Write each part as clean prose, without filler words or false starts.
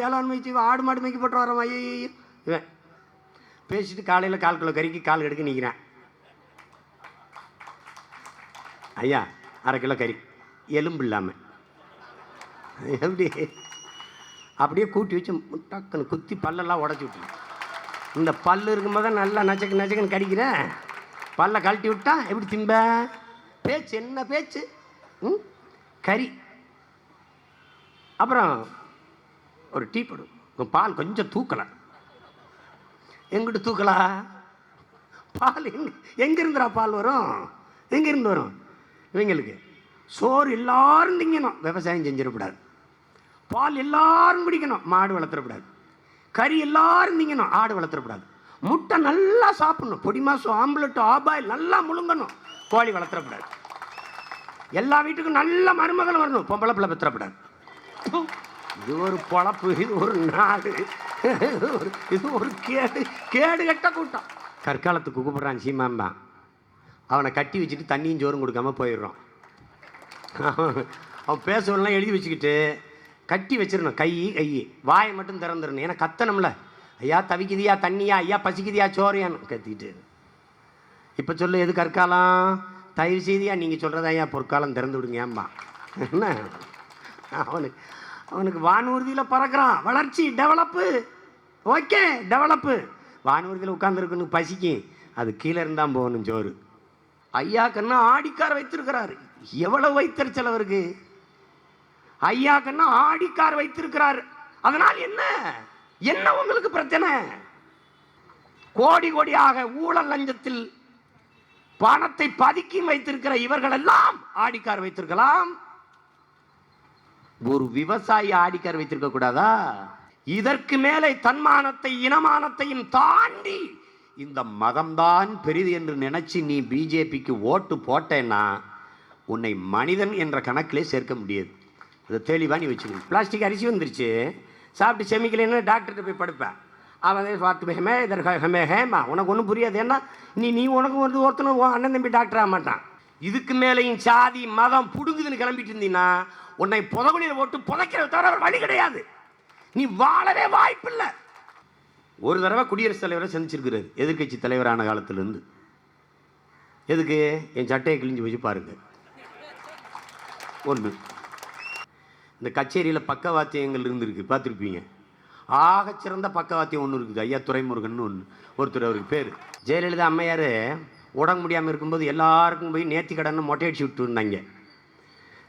வேளாண்மை செய்வோம், ஆடு மாடு மேய்க்க போட்டு வரோம். ஐயோ இவன் பேசிட்டு காலையில் 1/4 கிலோ கறிக்கு கால் கெடுக்க நிற்கிறேன். ஐயா 1/2 கிலோ கறி எலும்பு இல்லாமல் எப்படி அப்படியே கூட்டி வச்சு டக்குன்னு குத்தி பல்லெல்லாம் உடச்சி விட்டு, இந்த பல் இருக்கும்போது தான் நல்லா நச்சக்கு நச்சக்குன்னு கடிக்கிறேன். பல்லை கழட்டி விட்டா எப்படி திம்ப? பேச்சு என்ன பேச்சு? கறி. அப்புறம் ஒரு டீ போடும், பால் கொஞ்சம் தூக்கலாம். எங்கிட்ட தூக்கலா? பால் எங்கிருந்துடா பால் வரும்? எங்கிருந்து வரும்? இவங்களுக்கு சோறு எல்லாரும் திங்கணும், விவசாயம் செஞ்சிடக்கூடாது. பால் எல்லாரும் குடிக்கணும், மாடு வளர்த்துடக்கூடாது. கறி எல்லாரும் திங்கணும், ஆடு வளர்த்துடக்கூடாது. முட்டை நல்லா சாப்பிடணும், பொடி மாசம் ஆம்லெட் ஆபாயில் நல்லா முழுங்கணும், கோழி வளர்த்துடக்கூடாது. எல்லா வீட்டுக்கும் நல்ல மருமகள் வரணும், பொம்பளை பிள்ளை பெற்றப்படாது. இது ஒரு பொழப்பு, இது ஒரு நாடு, இது ஒரு கேடு கெட்ட கூட்டம். கற்காலத்துக்கு கூப்பிடுறான் சீமாம்பான், அவனை கட்டி வச்சுட்டு தண்ணியும் சோறும் கொடுக்காம போயிடுறான். அவன் பேசவெல்லாம் எழுதி வச்சுக்கிட்டு கட்டி வச்சிடணும், கை வாயை மட்டும் திறந்துடணும். ஏன்னா கத்தனம்ல, ஐயா தவிக்குதியா தண்ணியா, ஐயா பசிக்குதியா சோறையான்னு கத்திக்கிட்டு. இப்போ சொல்லு எது கற்காலம்? தயவு செய்தியா நீங்கள் சொல்கிறதா ஐயா பொற்காலம் திறந்து விடுங்க ஏம்பா. என்ன அவனுக்கு வானூர்தியில் பறக்கிறான், வளர்ச்சி டெவலப்பு, ஓகே டெவலப்பு. வானூர்தியில் உட்காந்துருக்குன்னு பசிக்கும், அது கீழே இருந்தால் போகணும் சோறு. ஐயா கண்ணா ஆடிக்கார் வைத்திருக்கிறாரு, எவ்வளவு வைத்தறிச்சல் அவருக்கு. ஐயா கண்ணா ஆடிக்கார் வைத்திருக்கிறார், அதனால் என்ன என்ன உங்களுக்கு பிரச்சனை? கோடி கோடியாக ஊழல் லஞ்சத்தில் பணத்தை பதுக்கி வைத்திருக்கிற இவர்கள் எல்லாம் ஆடிக்கார் வைத்திருக்கலாம். ஒரு விவசாயி ஆடிக்கார் வைத்திருக்க கூடாதா? இதற்கு மேலே தன்மானத்தை இனமானத்தையும் தாண்டி இந்த மதம்தான் பெரிது என்று நினைச்சு நீ பிஜேபிக்கு ஓட்டு போட்டேன்னா உன்னை மனிதன் என்ற கணக்கிலே சேர்க்க முடியாது. அதை தெளிவாக நீ வச்சுக்கணும். பிளாஸ்டிக் அரிசி வந்துருச்சு, சாப்பிட்டு செமிக்கலைன்னு டாக்டர்கிட்ட போய் படுப்பேன். அவன் பார்த்து ஹெமே இதற்கு ஹேமா உனக்கு ஒன்றும் புரியாது. ஏன்னா நீ உனக்கு வந்து ஒருத்தனும் அண்ணன் தம்பி டாக்டர் ஆக மாட்டான். இதுக்கு மேலேயும் சாதி மதம் புடுங்குதுன்னு கிளம்பிட்டு இருந்தீங்கன்னா உன்னை புதகுலியில் போட்டு புதைக்கிறத தவிர வழி கிடையாது. நீ வாழவே வாய்ப்பில்லை. ஒரு தடவை குடியரசுத் தலைவரை சந்திச்சிருக்கிறார், எதிர்கட்சி தலைவரான காலத்திலிருந்து. எதுக்கு? என் சட்டையை கிழிஞ்சு வச்சு பாருங்க. ஒன்று, இந்த கச்சேரியில் பக்கவாத்தியங்கள் இருந்திருக்கு, பார்த்துருப்பீங்க. ஆகச்சிறந்த பக்கவாத்தியம் ஒன்று இருக்குது, ஐயா துரைமுருகன் ஒன்று ஒருத்தர், அவருக்கு பேர். ஜெயலலிதா அம்மையார் உடம்பு முடியாமல் இருக்கும்போது எல்லாருக்கும் போய் நேர்த்தி கடன்னு மொட்டையடிச்சு விட்டு இருந்தாங்க.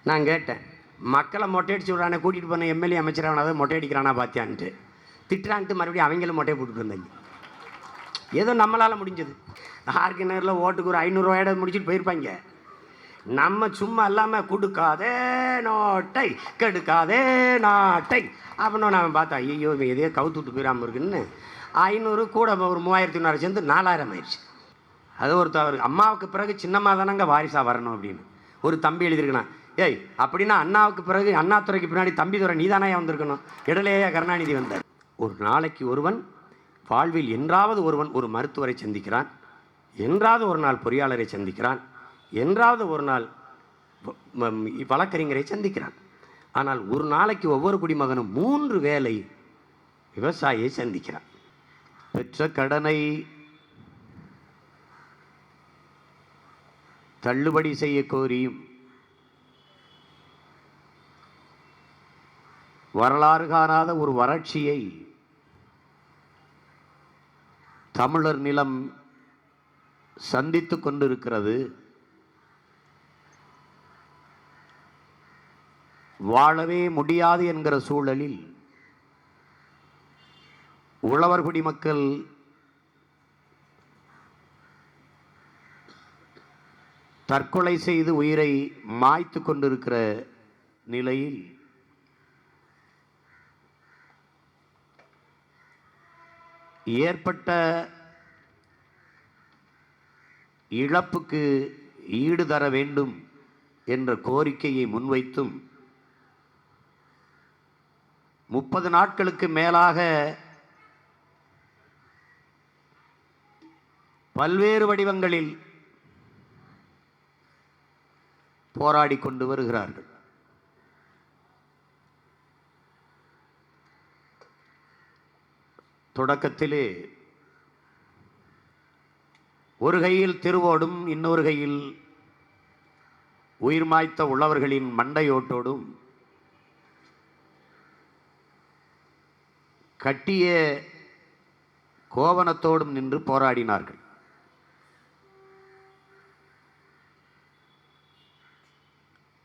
நான் கேட்டேன், மக்களை மொட்டையடிச்சு விட்றானே, கூட்டிகிட்டு போன எம்எல்ஏ அமைச்சரானதை மொட்டையடிக்கிறானா பார்த்தியான்ட்டு திட்டுறான்ட்டு மறுபடியும் அவங்களும் மொட்டையை போட்டுட்டு வந்தாங்க. ஏதோ நம்மளால் முடிஞ்சது. ஆர்கே நகரில் ஓட்டுக்கு ஒரு 500 ரூபாயோட முடிச்சுட்டு போயிருப்பாங்க. நம்ம சும்மா இல்லாமல் கொடுக்காதே நோட்டை கெடுக்காதே நாட்டை அப்படின்னு நான் பார்த்தேன். ஐயோ எதையோ கவுத்து விட்டு போயிடாமல் இருக்குன்னு 500 கூட ஒரு 3500 சேர்ந்து 4000 ஆயிடுச்சு. அது ஒருத்தர், அம்மாவுக்கு பிறகு சின்னம்மா தானங்க வாரிசாக வரணும் அப்படின்னு ஒரு தம்பி எழுதியிருக்கணும். ஏய் அப்படின்னா அண்ணாவுக்கு பிறகு அண்ணாதுரைக்கு பின்னாடி தம்பி துறை நீதானே வந்திருக்கணும், இடையிலேயே கருணாநிதி வந்தார். ஒரு நாளைக்கு ஒருவன் வாழ்வில் என்றாவது ஒருவன் ஒரு மருத்துவரை சந்திக்கிறான், என்றாவது ஒரு நாள் பொறியாளரை சந்திக்கிறான், என்றாவது ஒரு நாள் வழக்கறிஞரை சந்திக்கிறான். ஆனால் ஒரு நாளைக்கு ஒவ்வொரு குடிமகனும் 3 வேளை விவசாயியை சந்திக்கிறான். பெற்ற கடனை தள்ளுபடி செய்ய கோரியும், வரலாறு காணாத ஒரு வறட்சியை தமிழர் நிலம் சந்தித்து கொண்டிருக்கிறது. வாழவே முடியாது என்கிற சூழலில் உழவர் குடிமக்கள் தற்கொலை செய்து உயிரை மாய்த்து கொண்டிருக்கிற நிலையில் ஏற்பட்ட இழப்புக்கு ஈடு தர வேண்டும் என்ற கோரிக்கையை முன்வைத்தும் 30 நாட்களுக்கு மேலாக பல்வேறு வடிவங்களில் போராடி கொண்டு வருகிறார்கள். தொடக்கத்திலே ஒரு கையில் திருவோடும் இன்னொரு கையில் உயிர் மாய்த்த உழவர்களின் மண்டையோட்டோடும் கட்டிய கோவணத்தோடும் நின்று போராடினார்கள்.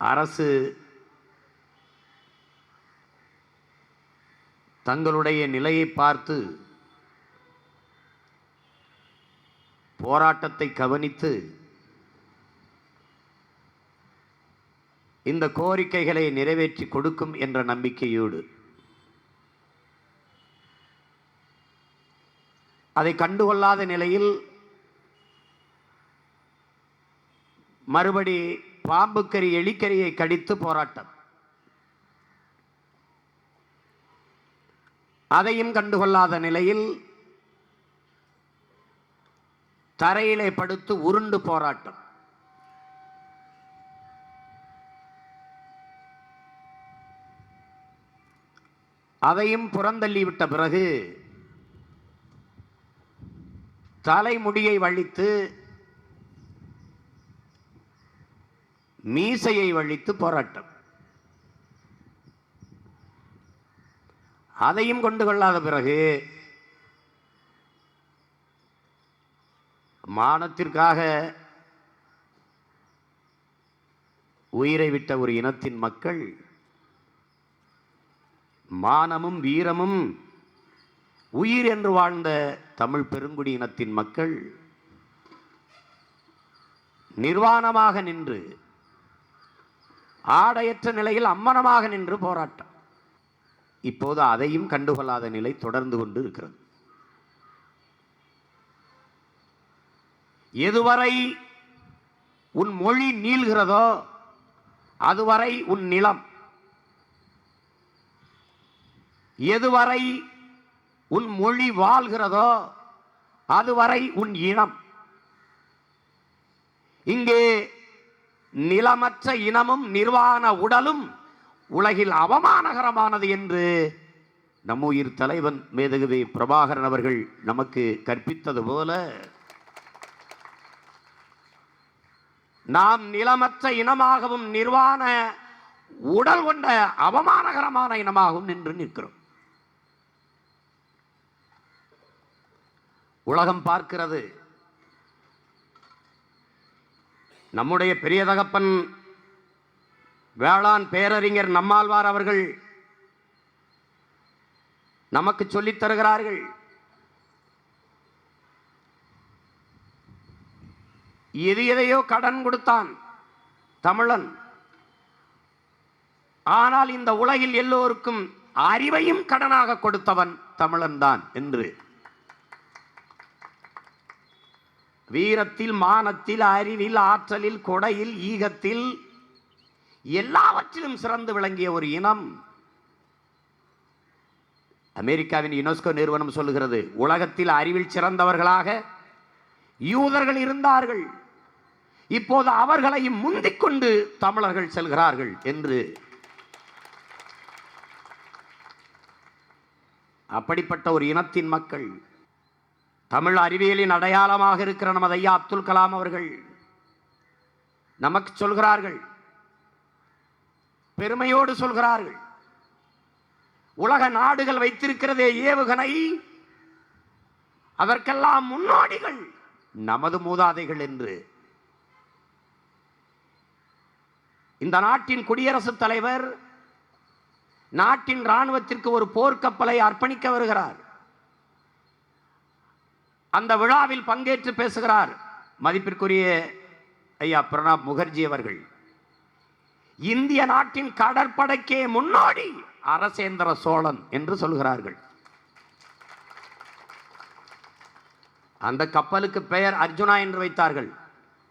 அரசு தங்களுடைய நிலையை பார்த்து போராட்டத்தை கவனித்து இந்த கோரிக்கைகளை நிறைவேற்றி கொடுக்கும் என்ற நம்பிக்கையோடு அதை கண்டுகொள்ளாத நிலையில் மறுபடி பாம்புக்கறி எலிக்கரியை கடித்து போராட்டம், அதையும் கண்டுகொள்ளாத நிலையில் தரையிலே படுத்து உருண்டு போராட்டம், அதையும் புறந்தள்ளிவிட்ட பிறகு தலைமுடியை வழித்து மீசையை வழித்து போராட்டம், அதையும் கொண்டு கொள்ளாத பிறகு மானத்திற்காக உயிரை விட்ட ஒரு இனத்தின் மக்கள், மானமும் வீரமும் உயிர் என்று வாழ்ந்த தமிழ் பெருங்குடி இனத்தின் மக்கள் நிர்வாணமாக நின்று ஆடையற்ற நிலையில் அம்மனமாக நின்று போராட்டம். இப்போது அதையும் கண்டுகொள்ளாத நிலை தொடர்ந்து கொண்டு இருக்கிறது. எதுவரை உன் மொழி நீள்கிறதோ அதுவரை உன் நிலம், எதுவரை உன் மொழி வாழ்கிறதோ அதுவரை உன் இனம். இங்கே நிலமற்ற இனமும் நிர்வாண உடலும் உலகில் அவமானகரமானது என்று நம் உயிர் தலைவன் மேதகுவே பிரபாகரன் அவர்கள் நமக்கு கற்பித்தது போல, நாம் நிலமற்ற இனமாகவும் நிர்வாண உடல் கொண்ட அவமானகரமான இனமாகவும் நின்று நிற்கிறோம். உலகம் பார்க்கிறது. நம்முடைய பெரிய தகப்பன் வேளாண் பேரறிஞர் நம்மாழ்வார் அவர்கள் நமக்கு சொல்லித் தருகிறார்கள். எது எதையோ கடன் கொடுத்தான் தமிழன், ஆனால் இந்த உலகில் எல்லோருக்கும் அறிவையும் கடனாக கொடுத்தவன் தமிழன் தான் என்று. வீரத்தில், மானத்தில், அறிவில், ஆற்றலில், கொடையில், ஈகத்தில் எல்லாவற்றிலும் சிறந்து விளங்கிய ஒரு இனம். அமெரிக்காவின் யுனெஸ்கோ நிறுவனம் சொல்லுகிறது, உலகத்தில் அறிவில் சிறந்தவர்களாக யூதர்கள் இருந்தார்கள், இப்போது அவர்களையும் முந்திக் கொண்டு தமிழர்கள் செல்கிறார்கள் என்று. அப்படிப்பட்ட ஒரு இனத்தின் மக்கள், தமிழ் அறிவியலின் அடையாளமாக இருக்கிற நமது ஐயா அப்துல் கலாம் அவர்கள் நமக்கு சொல்கிறார்கள், பெருமையோடு சொல்கிறார்கள், உலக நாடுகள் வைத்திருக்கிறதே ஏவுகணை, அதற்கெல்லாம் முன்னோடிகள் நமது மூதாதைகள் என்று. இந்த நாட்டின் குடியரசுத் தலைவர் நாட்டின் இராணுவத்திற்கு ஒரு போர்க்கப்பலை அர்ப்பணிக்க வருகிறார். அந்த விழாவில் பங்கேற்று பேசுகிறார் மதிப்பிற்குரிய ஐயா பிரணாப் முகர்ஜி அவர்கள். இந்திய நாட்டின் கடற்படைக்கே முன்னோடி அரசேந்திர சோழன் என்று சொல்கிறார்கள். அந்த கப்பலுக்கு பெயர் அர்ஜுனா என்று வைத்தார்கள்,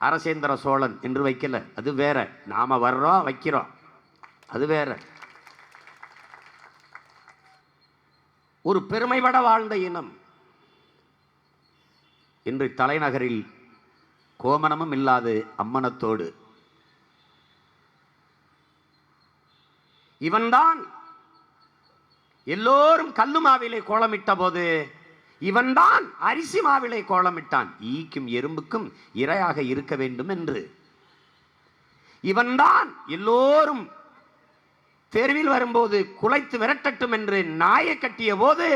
அரசேந்திர சோழன் என்று வைக்கல. அது வேற, நாம வர்றோம் வைக்கிறோம், அது வேற. ஒரு பெருமைப்பட வாழ்ந்த இனம் இன்று தலைநகரில் கோமணமும் இல்லாது அம்மனத்தோடு. இவன்தான் எல்லோரும் கல்லுமாவிலே கோலமிட்ட போது இவன்தான் அரிசி மாவிலை கோலமிட்டான், ஈக்கும் எறும்புக்கும் இரையாக இருக்க வேண்டும் என்று. இவன்தான் எல்லோரும் தெருவில் வரும்போது குலைத்து விரட்டட்டும் என்று நாயை கட்டிய போது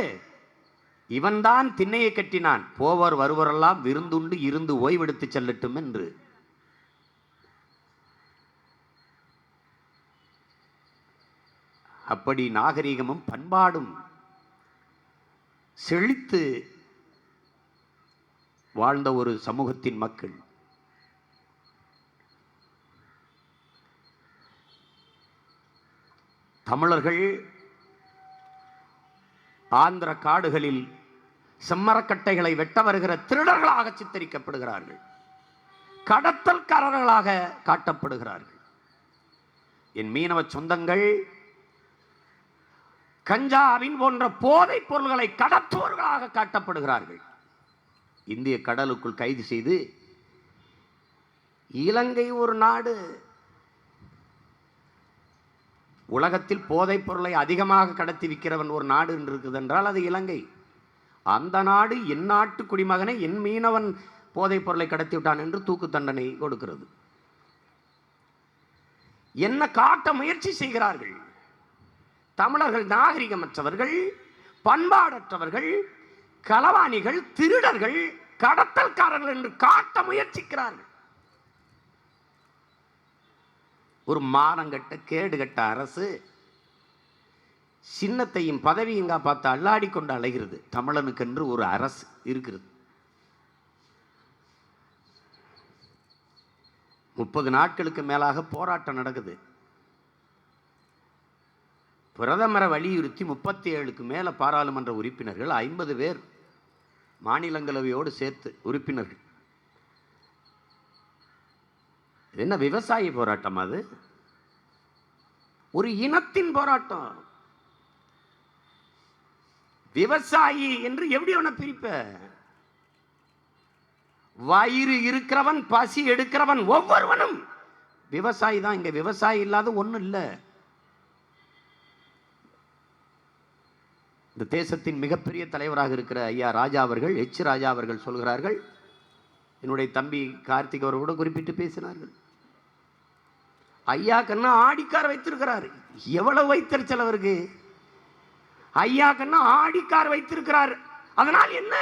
இவன்தான் திண்ணையை கட்டினான், போவர் வருவரெல்லாம் விருந்துண்டு இருந்து ஓய்வெடுத்து செல்லட்டும் என்று. அப்படி நாகரீகமும் பண்பாடும் செழித்து வாழ்ந்த ஒரு சமூகத்தின் மக்கள். தமிழர்கள் ஆந்திர காடுகளில் செம்மரக்கட்டைகளை வெட்ட வருகிற திருடர்களாக சித்தரிக்கப்படுகிறார்கள், கடத்தல்காரர்களாக காட்டப்படுகிறார்கள். என் மீனவ சொந்தங்கள் கஞ்சாவின் போன்ற போதைப் பொருள்களை கடத்துவர்களாக காட்டப்படுகிறார்கள். இந்திய கடலுக்குள் கைது செய்து இலங்கை ஒரு நாடு உலகத்தில் போதைப் பொருளை அதிகமாக கடத்தி விற்கிறவன் ஒரு நாடு என்று இருக்குது என்றால் அது இலங்கை. அந்த நாடு என் நாட்டு குடிமகனை, என் மீனவன் போதைப் பொருளை கடத்தி விட்டான் என்று தூக்கு தண்டனை கொடுக்கிறது. என்ன காட்ட முயற்சி செய்கிறார்கள்? தமிழர்கள் நாகரிகமற்றவர்கள், பண்பாடற்றவர்கள், களவாணிகள், திருடர்கள், கடத்தல்காரர்கள் என்று காட்ட முயற்சிக்கிறார்கள். ஒரு மானங்கட்ட கேடுகட்ட அரசு சின்னத்தையும் பதவியும் பார்த்து அல்லாடி கொண்டு அலைகிறது. தமிழனுக்கு என்று ஒரு அரசு இருக்கிறது. 30 நாட்களுக்கு மேலாக போராட்டம் நடக்குது. பிரதமரை வலியுறுத்தி 37க்கு மேல பாராளுமன்ற உறுப்பினர்கள், 50 பேர் மாநிலங்களவையோடு சேர்த்து உறுப்பினர்கள். என்ன விவசாய போராட்டம்? அது ஒரு இனத்தின் போராட்டம். விவசாயி என்று எப்படி அவனை பிரிப்ப? வயிறு இருக்கிறவன், பசி எடுக்கிறவன் ஒவ்வொருவனும் விவசாயி தான். இங்க விவசாயி இல்லாத ஒண்ணும் இல்லை. இந்த தேசத்தின் மிகப்பெரிய தலைவராக இருக்கிற ஐயா ராஜா அவர்கள், எச் ராஜா அவர்கள் சொல்கிறார்கள், என்னுடைய தம்பி கார்த்திக் அவர் கூட குறிப்பிட்டு பேசினார்கள், ஐயா கண்ணா ஆடிக்கார் வைத்திருக்கிறார். எவ்வளவு வைத்தறிச்சல் அவருக்கு! ஐயா கண்ணா ஆடிக்கார் வைத்திருக்கிறார், அதனால் என்ன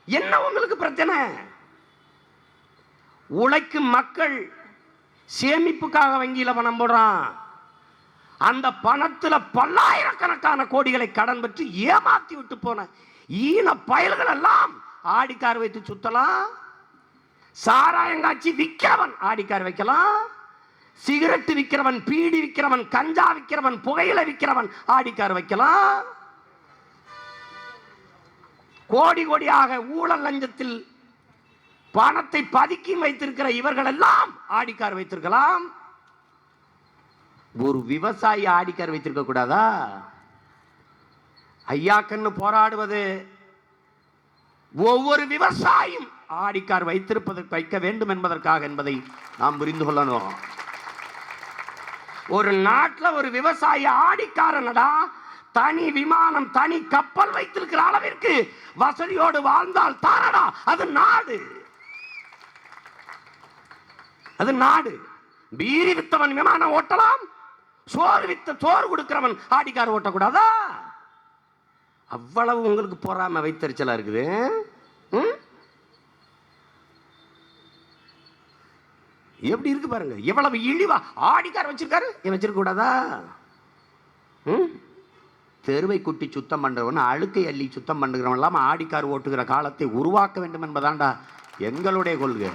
என்ன உங்களுக்கு பிரச்சனை? உழைக்கும் மக்கள் சேமிப்புக்காக வங்கியில பணம் போடுறான். அந்த பணத்துல பல்லாயிரக்கணக்கான கோடிகளை கடன் பெற்று ஏமாத்தி விட்டு போன ஈன பயல்கள் எல்லாம் ஆடிக்கார் வைத்து சுத்தலாம். சாராயங்காட்சி விற்கிறவன் ஆடிக்கார் வைக்கலாம். சிகரெட்டு விற்கிறவன், பீடி விற்கிறவன், கஞ்சா விற்கிறவன், புகையில விற்கிறவன் ஆடிக்கார் வைக்கலாம். கோடி கோடியாக ஊழல் லஞ்சத்தில் பணத்தை பதுக்கி வைத்திருக்கிற இவர்கள் எல்லாம் ஆடிக்கார் வைத்திருக்கலாம். ஒரு விவசாயி ஆடிக்கார் வைத்திருக்க கூடாதா? ஐயாக்கன்னு போராடுவது ஒவ்வொரு விவசாயியும் ஆடிக்கார் வைத்திருப்பதற்கு வைக்க வேண்டும் என்பதற்காக என்பதை நாம் புரிந்து கொள்ளணும். ஒரு நாட்டில் ஒரு விவசாயி ஆடிக்காரனடா, தனி விமானம், தனி கப்பல் வைத்திருக்கிற அளவிற்கு வசதியோடு வாழ்ந்தால் தானடா அது நாடு. அது நாடு. பீரி வித்தவன் விமானம் ஓட்டலாம், சோறு கொடுக்கிறவன் ஆடிக்கார் ஓட்டக்கூடாதா? அவ்வளவு உங்களுக்கு போறாம வைத்தறிச்சலா இருக்குது. எப்படி இருக்கு பாருங்க, எவ்வளவு இழிவா ஆடிக்கார் வச்சிருக்காரு. வச்சிருக்க கூடாதா? தெருவை குட்டி சுத்தம் பண்றவன், அழுக்கை அள்ளி சுத்தம் பண்ணுகிறவன் எல்லாம் ஆடிக்கார் ஓட்டுகிற காலத்தை உருவாக்க வேண்டும் என்பதாண்டா எங்களுடைய கொள்கை.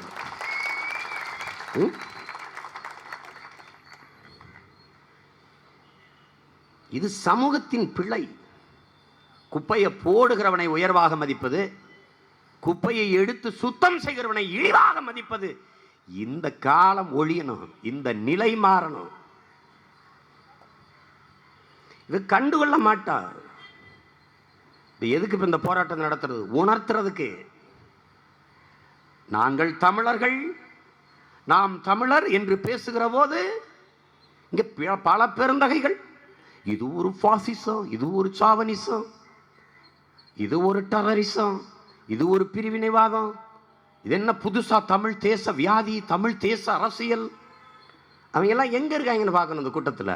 இது சமூகத்தின் பிழை. குப்பையை போடுகிறவனை உயர்வாக மதிப்பது, குப்பையை எடுத்து சுத்தம் செய்கிறவனை இழிவாக மதிப்பது, இந்த காலம் ஒழியணும். இந்த நிலை மாறணும். இது கண்டுகொள்ள மாட்டார். எதுக்கு இப்ப இந்த போராட்டம் நடத்துறது? உணர்த்துறதுக்கு. நாங்கள் தமிழர்கள், நாம் தமிழர் என்று பேசுகிற போது இங்க பல பெருந்தகைகள் இது ஒரு பாசிசம், இது ஒரு சாவனிசம், இது ஒரு டெரரிசம், இது ஒரு பிரிவினைவாதம், இது என்ன புதுசா தமிழ் தேச வியாதி, தமிழ் தேச அரசியல். அவங்க எல்லாம் எங்க இருக்காங்கன்னு பார்க்கணும். இந்த கூட்டத்தில்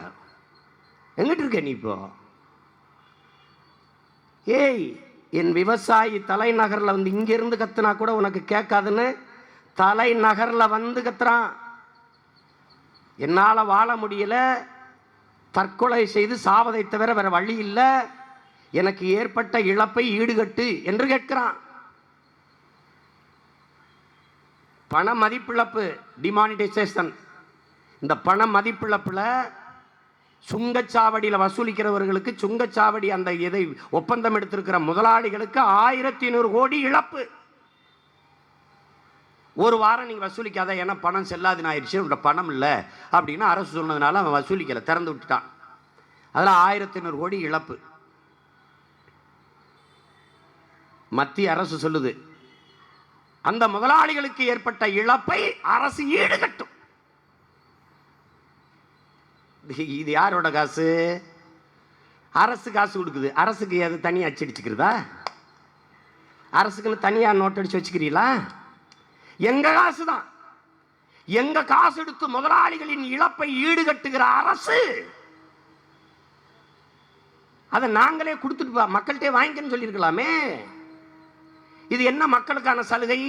எங்கிட்டு இருக்க நீ இப்போ? ஏய், என் விவசாயி தலைநகரில் வந்து இங்கிருந்து கத்துனா கூட உனக்கு கேட்காதுன்னு தலைநகரில் வந்து கத்துறான். என்னால் வாழ முடியல, தற்கொலை செய்து சாவதை தவிர வேற வழி இல்லை, எனக்கு ஏற்பட்ட இழப்பை ஈடுகட்டு என்று கேட்கிறான். பண மதிப்பிழப்பு, டிமானிட்டைசேஷன். இந்த பண மதிப்பிழப்பில் சுங்கச்சாவடியில் வசூலிக்கிறவர்களுக்கு, சுங்கச்சாவடி அந்த இதை ஒப்பந்தம் எடுத்திருக்கிற முதலாளிகளுக்கு 1500 கோடி இழப்பு. ஒரு வாரம் நீங்கள் வசூலிக்காத, ஏன்னா பணம் செல்லாதுன்னு ஆயிடுச்சு, உங்களோட பணம் இல்லை அப்படின்னு அரசு சொன்னதுனால அவன் வசூலிக்கலை, திறந்து விட்டுட்டான். அதில் 1500 கோடி இழப்பு. மத்திய அரசு சொல்லுது, அந்த முதலாளிகளுக்கு ஏற்பட்ட இழப்பை அரசு ஈடுகட்டும். இது யாரோட காசு? அரசு காசு கொடுக்குது. அரசுக்கு அது தனியாக அச்சடிச்சுக்கிறதா? அரசுக்குன்னு தனியாக நோட் அடிச்சு வச்சுக்கிறீங்களா? எங்க காசு தான். எங்க காசு எடுத்து முதலாளிகளின் இழப்பை ஈடுகட்டுகிற அரசு. அதை நாங்களே கொடுத்துட்டு மக்கள்கிட்டே வாங்கிக்கன்னு சொல்லியிருக்கலாமே. இது என்ன மக்களுக்கான சலுகை?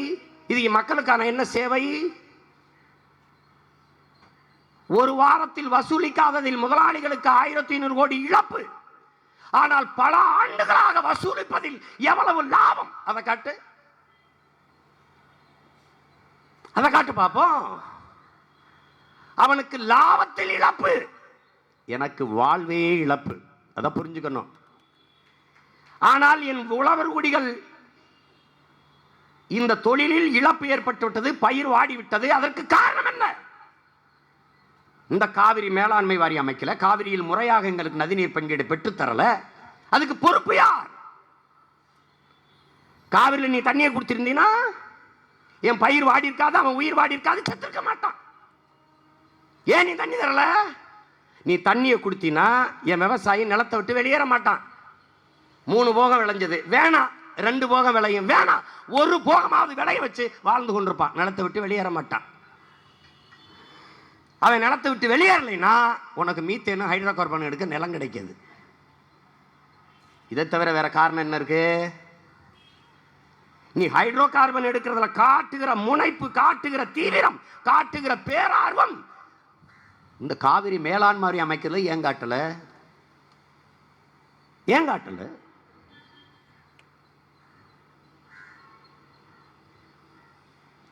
இது மக்களுக்கான என்ன சேவை? ஒரு வாரத்தில் வசூலிக்காததில் முதலாளிகளுக்கு 1500 கோடி இழப்பு. ஆனால் பல ஆண்டுகளாக வசூலிப்பதில் எவ்வளவு லாபம்? அதை காட்டு, அதை காட்டு பார்ப்போம். அவனுக்கு லாபத்தில் இழப்பு, எனக்கு வாழ்வே இழப்பு. அதை புரிஞ்சுக்கணும். ஆனால் என் உழவர் குடிகள் இந்த தொழிலில் இழப்பு ஏற்பட்டு விட்டது, பயிர் வாடிவிட்டது. அதற்கு காரணம் என்ன? இந்த காவிரி மேலாண்மை வாரியம் அமைக்கல, காவிரியில் முறையாக எங்களுக்கு நதிநீர் பங்கீடு பெற்றுத்தரல. அதுக்கு பொறுப்பு யார்? காவிரியில் நீ தண்ணியை கொடுத்திருந்தீனா என் பயிர் வாடி இருக்காது, அவன் உயிர் வாடி இருக்காது, செத்துருக்க மாட்டான். ஏன் நீ தண்ணி தரல? நீ தண்ணியை கொடுத்தினா என் விவசாயி நிலத்தை விட்டு வெளியேற மாட்டான். 3 போகம் விளைஞ்சது வேணாம், 2 போகம் விளையும் வேணாம், 1 போகமாவது விளைய வச்சு வாழ்ந்து கொண்டிருப்பான். நிலத்தை விட்டு வெளியேற மாட்டான். அவன் நிலத்தை விட்டு வெளியேறலைன்னா உனக்கு மீத்தேனும் ஹைட்ரோ கார்பன் எடுக்க நிலம் கிடைக்காது. இதை தவிர வேற காரணம் என்ன இருக்கு? நீ ஹைட்ரோ கார்பன் எடுக்கிறதுல காட்டுகிற முனைப்பு, காட்டுகிற தீவிரம், காட்டுகிற பேரார்வம் இந்த காவிரி மேலாண்மை அமைக்கல. ஏன் காட்டல? ஏன் காட்டல?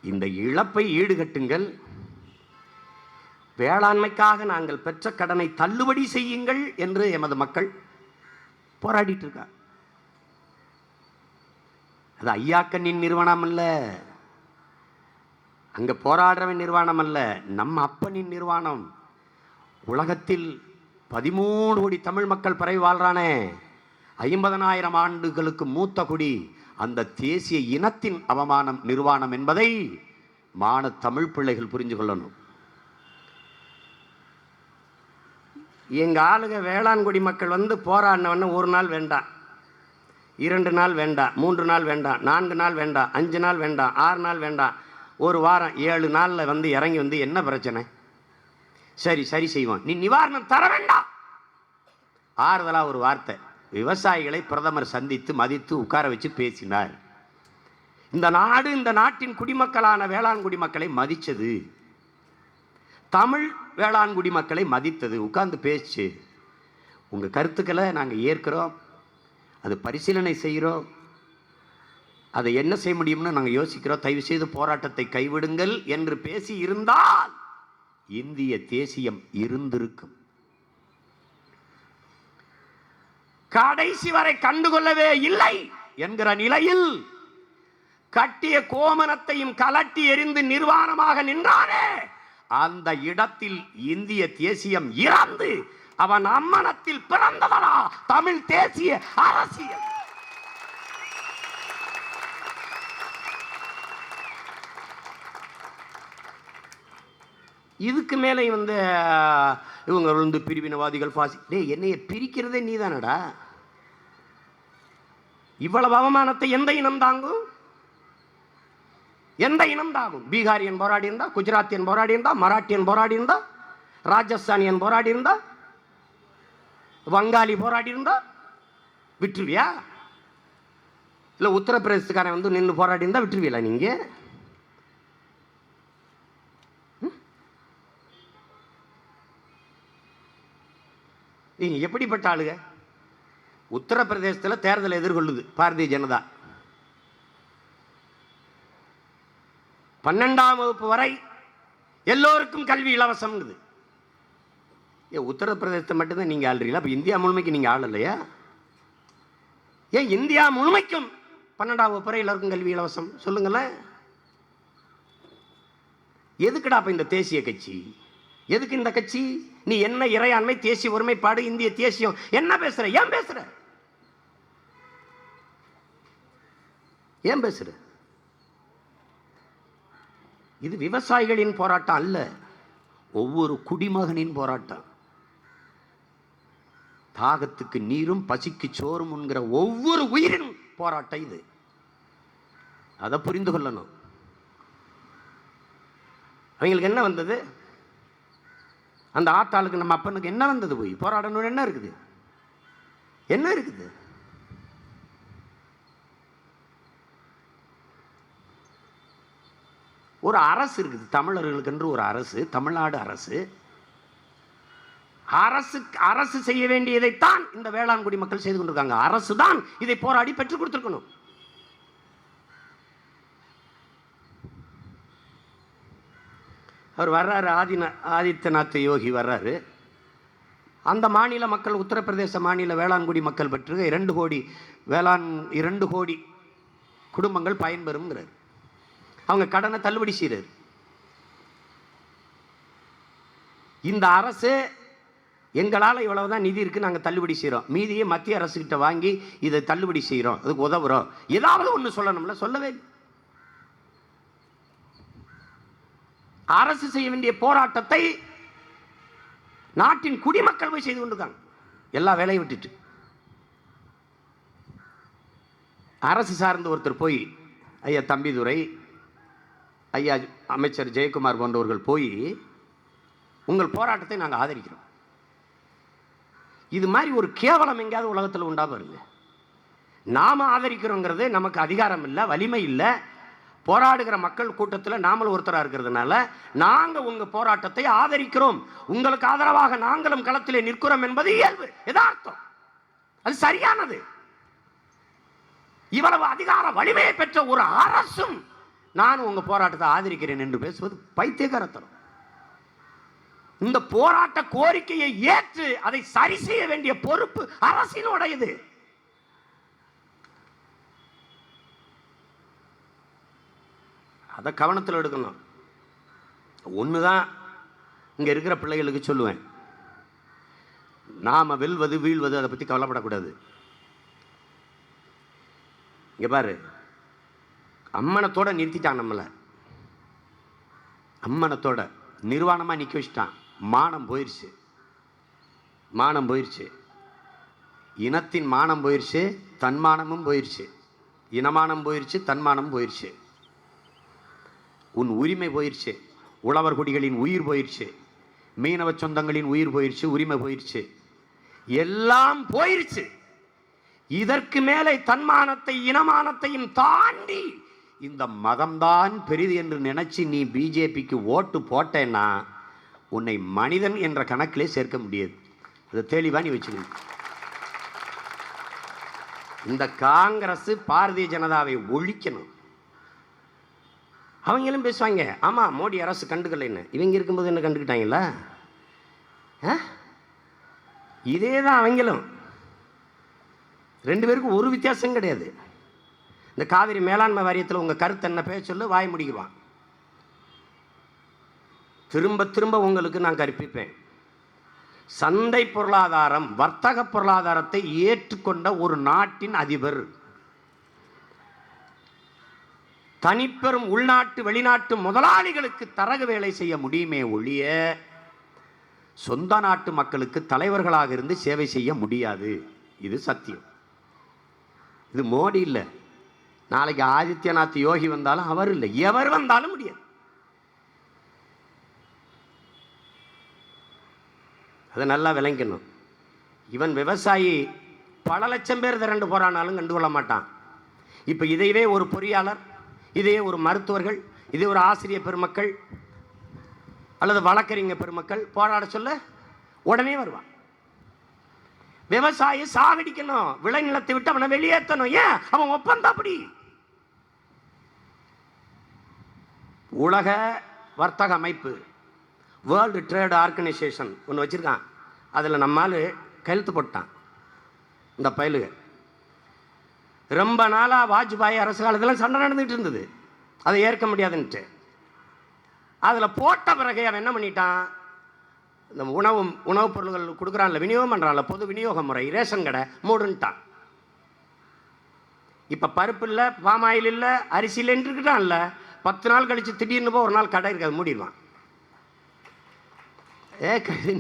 இந்த இழப்பை ஈடுகட்டுங்கள், வேளாண்மைக்காக நாங்கள் பெற்ற கடனை தள்ளுபடி செய்யுங்கள் என்று எமது மக்கள் போராடிட்டு இருக்காங்க. அது ஐயாக்கண்ணின் நிறுவனம் அல்ல, அங்க போராடுறவன் நிறுவனம் அல்ல, நம்ம அப்பனின் நிறுவனம். உலகத்தில் 13 கோடி தமிழ் மக்கள் பரவி வாழ்றானே, 50,000 ஆண்டுகளுக்கு மூத்த குடி, அந்த தேசிய இனத்தின் அவமானம் நிர்வாணம் என்பதை மான தமிழ் பிள்ளைகள் புரிஞ்சு கொள்ளணும். எங்க ஆளுங்க வேளாண்குடி மக்கள் வந்து போராடினவன 1 நாள் வேண்டாம், 2 நாள் வேண்டாம், 3 நாள் வேண்டாம், 4 நாள் வேண்டாம், 5 நாள் வேண்டாம், 6 நாள் வேண்டாம், 1 வாரம் 7 நாளில் வந்து இறங்கி வந்து என்ன பிரச்சனை, சரி சரி செய்வோம், நீ நிவாரணம் தர வேண்டாம். ஆறுதலாக ஒரு வார்த்தை. விவசாயிகளை பிரதமர் சந்தித்து மதித்து உட்கார வச்சு பேசினார். இந்த நாடு, இந்த நாட்டின் குடிமக்களான வேளாண் குடிமக்களை மதித்தது, தமிழ் வேளாண் குடிமக்களை மதித்தது, உட்கார்ந்து பேச்சு. உங்கள் கருத்துக்களை நாங்கள் ஏற்கிறோம், அது பரிசீலனை செய்கிறோம், அதை என்ன செய்ய முடியும்னு நாங்கள் யோசிக்கிறோம், தயவு செய்து போராட்டத்தை கைவிடுங்கள் என்று பேசி இருந்தால் இந்திய தேசியம் இருந்திருக்கும். கடைசி வரை கண்டுகொள்ளவே இல்லை என்கிற நிலையில் கட்டிய கோமனத்தையும் கலட்டி எறிந்து நிர்வாணமாக நின்றானே, அந்த இடத்தில் இந்திய தேசியம் இறந்து அவன் அம்மனத்தில் பிறந்ததா தமிழ் தேசிய அரசியல். இதுக்கு மேலே வந்து இவங்க வந்து பிரிவினவாதிகள், என்னைய பிரிக்கிறதே நீ தானடா. இவ்வளவு அவமானத்தை எந்த இனம் தாங்கும்? எந்த இனம் தாங்கும்? பீகாரியன் போராடி இருந்தா, குஜராத்தியன் போராடி இருந்தா, மராட்டியன் போராடி இருந்தா, ராஜஸ்தானியன் போராடி இருந்தா, வங்காளி போராடி இருந்தா விட்டுருவியா? இல்ல உத்தரப்பிரதேசக்காரன் வந்து நின்று போராடி இருந்தா விட்டுருவீங்களா நீங்க? நீங்க எப்படிப்பட்ட ஆளுங்க? உத்தரப்பிரதேசத்தில் தேர்தலை எதிர்கொள்ளுது பாரதிய ஜனதா. 12ஆம் வகுப்பு வரை எல்லோருக்கும் கல்வி இலவசம். உத்தரப்பிரதேசத்தை மட்டும்தான் நீங்க ஆள்றீங்களா? அப்ப இந்தியா முழுமைக்கு நீங்க ஆள் இல்லையா? ஏன் இந்தியா முழுமைக்கும் 12ஆம் வகுப்பு வரை எல்லாருக்கும் கல்வி இலவசம் சொல்லுங்களேன். எதுக்குடா அப்ப இந்த தேசிய கட்சி? எதுக்கு இந்த கட்சி? நீ என்ன இறையாண்மை, தேசிய ஒருமைப்பாடு, இந்திய தேசியம் என்ன பேசுற? ஏன் பேசுற? ஏன் பேசுற? இது விவசாயிகளின் போராட்டம் அல்ல, ஒவ்வொரு குடிமகனின் போராட்டம். தாகத்துக்கு நீரும் பசிக்கு சோறும் என்கிற ஒவ்வொரு உயிரின் போராட்டம் இது. அதை புரிந்து கொள்ளணும். அவங்களுக்கு என்ன வந்தது? அந்த ஆத்தாளுக்கு நம்ம அப்பனுக்கு என்ன வந்தது? போய் போராடணும். என்ன இருக்குது? என்ன இருக்குது? ஒரு அரசு இருக்குது தமிழர்களுக்கு என்று, ஒரு அரசு, தமிழ்நாடு அரசு. அரசு செய்ய வேண்டியதைத்தான் இந்த வேளாண்குடி மக்கள் செய்து கொண்டிருக்காங்க. அரசு தான் இதை போராடி பெற்றுக் கொடுத்திருக்கணும். அவர் வர்றாரு, ஆதித்யநாத் யோகி வர்றாரு. அந்த மாநில மக்கள், உத்தரப்பிரதேச மாநில வேளாண்குடி மக்கள் பெற்று 2 கோடி 2 கோடி குடும்பங்கள் பயன்பெறுங்கிறார். அவங்க கடனை தள்ளுபடி செய்கிறார். இந்த அரசு எங்களால் இவ்வளவுதான் நிதி இருக்கு, நாங்கள் தள்ளுபடி செய்கிறோம், மீதியை மத்திய அரசுகிட்ட வாங்கி இதை தள்ளுபடி செய்கிறோம், அதுக்கு உதவுறோம், ஏதாவது ஒன்று சொல்லணும்ல. சொல்லவே அரசு செய்ய வேண்டிய போராட்டத்தை நாட்டின் குடிமக்கள் போய் செய்து கொண்டிருக்காங்க. எல்லா வேலையை விட்டுட்டு அரசு சார்ந்த ஒருத்தர் போய், ஐயா தம்பிதுரை, ஐயா அமைச்சர் ஜெயக்குமார் போன்றவர்கள் போய், உங்கள் போராட்டத்தை நாங்கள் ஆதரிக்கிறோம். இது மாதிரி ஒரு கேவலம் எங்கேயாவது உலகத்தில் உண்டா பாருங்க. நாம ஆதரிக்கிறோங்கிறது நமக்கு அதிகாரம் இல்லை, வலிமை இல்லை. போராடுகிற மக்கள் கூட்டத்தில் நாமளும் ஒருத்தராக இருக்கிறதுனால நாங்கள் உங்கள் போராட்டத்தை ஆதரிக்கிறோம், உங்களுக்கு ஆதரவாக நாங்களும் களத்திலே நிற்கிறோம் என்பது இயல்பு, யதார்த்தம், அது சரியானது. இவ்வளவு அதிகார வலிமையை பெற்ற ஒரு அரசும் நான் உங்க போராட்டத்தை ஆதரிக்கிறேன் என்று பேசுவது பைத்தியகாரத்தனம். இந்த போராட்ட கோரிக்கையை ஏற்று அதை சரி செய்ய வேண்டிய பொறுப்பு அரசினுடையது. அதை கவனத்தில் எடுக்கணும். ஒண்ணுதான் இங்க இருக்கிற பிள்ளைகளுக்கு சொல்லுவேன், நாம வெல்வது வீழ்வது அதை பத்தி கவலைப்படக்கூடாது. இங்க பாரு, அம்மனத்தோட நிறுத்திட்டான் நம்மளை, அம்மனத்தோட நிர்வாணமா நிக்க வச்சுட்டான். மானம் போயிருச்சு, மானம் போயிருச்சு, இனத்தின் மானம் போயிருச்சு, தன்மானமும் போயிருச்சு, இனமானம் போயிருச்சு, தன்மானம் போயிருச்சு, உன் உரிமை போயிருச்சு, உழவர் குடிகளின் உயிர் போயிருச்சு, மீனவ சொந்தங்களின் உயிர் போயிருச்சு, உரிமை போயிருச்சு, எல்லாம் போயிருச்சு. இதற்கு மேலே தன்மானத்தை இனமானத்தையும் தாண்டி இந்த மதம்தான் பெரிது என்று நினைச்சு நீ பிஜேபிக்கு ஓட்டு போட்டேன்னா உன்னை மனிதன் என்ற கணக்கிலே சேர்க்க முடியாது. அதை தெளிவா நீ வச்சுக்கணும். இந்த காங்கிரஸ் பாரதிய ஜனதாவை ஒழிக்கணும். அவங்களும் பேசுவாங்க, ஆமா மோடி அரசு கண்டுக்கலைன்னு. இவங்க இருக்கும்போது என்ன கண்டுக்கிட்டாங்களா? இதே தான் அவங்களும். 2 பேருக்கும் ஒரு வித்தியாசம் கிடையாது. இந்த காவிரி மேலாண்மை வாரியத்தில் உங்க கருத்து என்ன பேச சொல்லு, வாய் முடிக்குவான். திரும்ப திரும்ப உங்களுக்கு நான் கற்பிப்பேன். சந்தை பொருளாதாரம், வர்த்தக பொருளாதாரத்தை ஏற்றுக்கொண்ட ஒரு நாட்டின் அதிபர் தனிப்பெரும் உள்நாட்டு வெளிநாட்டு முதலாளிகளுக்கு தரகு வேலை செய்ய முடியுமே ஒழிய சொந்த நாட்டு மக்களுக்கு தலைவர்களாக இருந்து சேவை செய்ய முடியாது. இது சத்தியம். இது மோடி இல்லை, நாளைக்கு ஆதித்யநாத் யோகி வந்தாலும் அவர் இல்லை, எவர் வந்தாலும் முடியாது. அதை நல்லா விளங்கணும். இவன் விவசாயி பல லட்சம் பேர் திரண்டு போறானாலும் கண்டுகொள்ள மாட்டான். இப்போ இதையவே ஒரு பொறியாளர், இதே ஒரு மருத்துவர்கள், இதே ஒரு ஆசிரியர் பெருமக்கள் அல்லது வழக்கறிஞர் பெருமக்கள் போராட சொல்ல உடனே வருவான். விவசாயி சாகடிக்கணும், விளைநிலத்தை விட்டு அவனை வெளியேற்றணும். ஏன்? அவன் ஒப்பந்தம் அப்படி. உலக வர்த்தக அமைப்பு, வேர்ல்டு ட்ரேட் ஆர்கனைசேஷன் ஒன்று வச்சுருக்கான். அதில் நம்மால் கையெழுத்து போட்டான். இந்த பயலுக ரொம்ப நாளாக வாஜ்பாய் அரசு காலத்தில் சண்டை நடந்துகிட்டு இருந்தது, அதை ஏற்க முடியாதுன்ட்டு. அதில் போட்ட பிறகு அவன் என்ன பண்ணிட்டான், இந்த உணவுப் பொருள்கள் கொடுக்குறான்ல, விநியோகம் பண்ணுறான்ல, பொது விநியோக முறை, ரேஷன் கடை மூடுன்ட்டான். இப்போ பருப்பு இல்லை, பாமாயில் இல்லை, அரிசி இல்லைன்னு இருக்குட்டான்ல. 10 நாள் கழித்து திடீர்னு ஒரு நாள் கடை இருக்காது, மூடிடுவான்.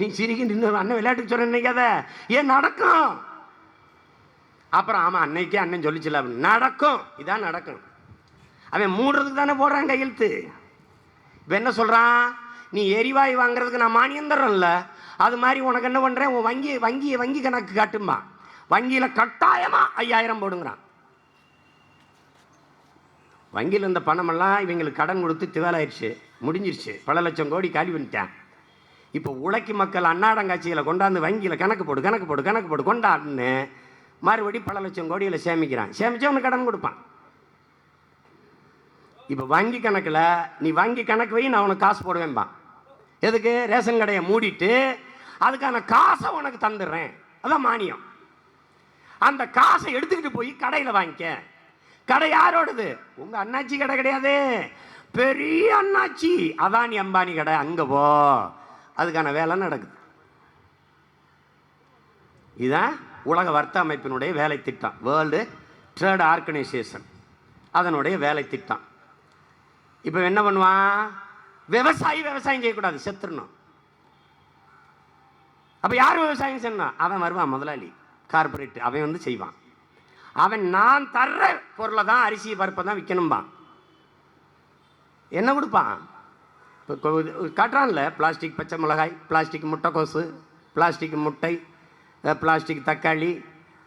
நீ சிரிக்கின்ற இன்னொரு அண்ணன் விளையாட்டுக்கு சொல்ல நினைக்காத, ஏன் நடக்கும். அப்புறம் ஆமாம் அன்னைக்கே அண்ணன் சொல்லிச்சுல, நடக்கும், இதான் நடக்கும். அவன் மூடுறதுக்கு தானே போடுறான் கையெழுத்து. இப்போ என்ன சொல்கிறான், நீ எரிவாயு வாங்குறதுக்கு நான் மானியம் தர்றேன்ல, அது மாதிரி உனக்கு என்ன பண்ணுறேன், உன் வங்கி கணக்கு காட்டுமா, வங்கியில் கட்டாயமாக 5000 போடுங்கிறான். வங்கியில் இருந்த பணமெல்லாம் இவங்களுக்கு கடன் கொடுத்து திவாலாயிடுச்சு, முடிஞ்சிருச்சு, பல லட்சம் கோடி காலி பண்ணிட்டேன். இப்போ உழைக்கும் மக்கள் அன்னாடங்காட்சியில் கொண்டாந்து வங்கியில் கணக்கு போடு கொண்டாடுன்னு மறுபடி பல லட்சம் கோடியில் சேமிக்கிறான். சேமிச்சா அவனுக்கு கடன் கொடுப்பான். இப்போ வங்கி கணக்கில் நீ வங்கி கணக்கு வை, நான் உனக்கு காசு போடுவேன்பான். எதுக்கு? ரேஷன் கடையை மூடிட்டு அதுக்கான காசை உனக்கு தந்துடுறேன், அதான் மானியம். அந்த காசை எடுத்துக்கிட்டு போய் கடையில் வாங்கிக்க. கடை யாரோடது? உங்கள் அண்ணாச்சி கடை கிடையாது, பெரிய அண்ணாச்சி அதானி அம்பானி கடை, அங்கே போ, அதுக்கான வேலை நடக்குது. இதுதான் உலக வர்த்தக அமைப்பினுடைய வேலை திட்டம், வேர்ல்டு ட்ரேட் ஆர்கனைசேஷன், அதனுடைய வேலை திட்டம். இப்போ என்ன பண்ணுவான், விவசாயம் செய்யக்கூடாது, செத்துடணும். அப்போ யார் விவசாயம் செய்யணும்? அவன் வருவான், முதலாளி, கார்பரேட், அவன் வந்து செய்வான். அவன் நான் தர்ற பொருளை தான், அரிசி பருப்பை தான் விற்கணும்பான். என்ன கொடுப்பான்? இப்போ காட்டுறான்ல, பிளாஸ்டிக் பச்சை மிளகாய், பிளாஸ்டிக் முட்டைக்கோசு, பிளாஸ்டிக் முட்டை, பிளாஸ்டிக் தக்காளி,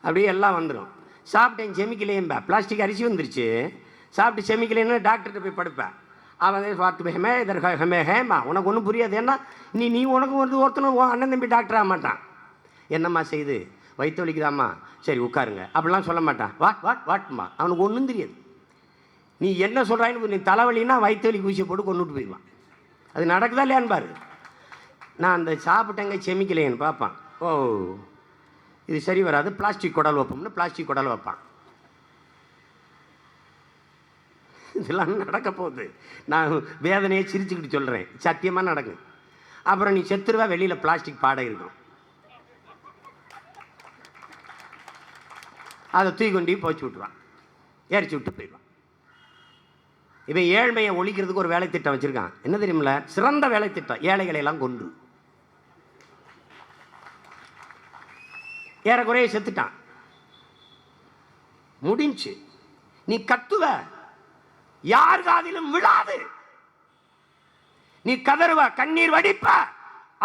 அப்படியே எல்லாம் வந்துடும். சாப்பிட்டேன் செமிக்கலையேம்பா, பிளாஸ்டிக் அரிசி வந்துருச்சு, சாப்பிட்டு செமிக்கலைன்னு டாக்டர்கிட்ட போய் படுப்பேன். அவன் பார்த்து ஹெமே இதற்கு ஹெமே ஹேமா, உனக்கு ஒன்றும் புரியாது. ஏன்னா நீ உனக்கு வந்து ஒருத்தனும் அண்ணன் தம்பி டாக்டர் ஆக மாட்டான். என்னம்மா செய்து, வயிற்று வலிக்குதாம்மா, சரி உட்காருங்க, அப்படிலாம் சொல்ல மாட்டான். வாட்மா, அவனுக்கு ஒன்றும் தெரியாது. நீ என்ன சொல்கிறாயின்னு, நீ தலைவலின்னா வயிற்று வலிக்கு ஊசியை போட்டு கொண்டுட்டு போயிடுவான். அது நடக்குதா இல்லையான்னு பாரு. நான் அந்த சாப்பிட்டேங்க செமிக்கலையேன்னு பார்ப்பான். ஓ இது சரி வராது, பிளாஸ்டிக் குடல் வைப்போம்னு பிளாஸ்டிக் குடல் வைப்பான். இதெல்லாம் நடக்க போகுது. நான் வேதனையை சிரிச்சுக்கிட்டு சொல்கிறேன், சத்தியமாக நடக்கும். அப்புறம் நீ செத்துருவா, வெளியில் பிளாஸ்டிக் பாடை இருக்கும், அதை தூக்கி கொண்டு போச்சு விட்டுருவான், எரிச்சு விட்டு போயிடுவான். இவன் ஏழ்மையை ஒழிக்கிறதுக்கு ஒரு வேலை திட்டம் வச்சுருக்கான். என்ன தெரியுமில்ல, சிறந்த வேலை திட்டம், ஏழைகளை எல்லாம் கொன்று ஏறக்குறைய செத்துட்டான், முடிஞ்சு. நீ கத்துவ, யார் காதிலும் விழாது. நீ கதறுவ, கண்ணீர் வடிப்ப,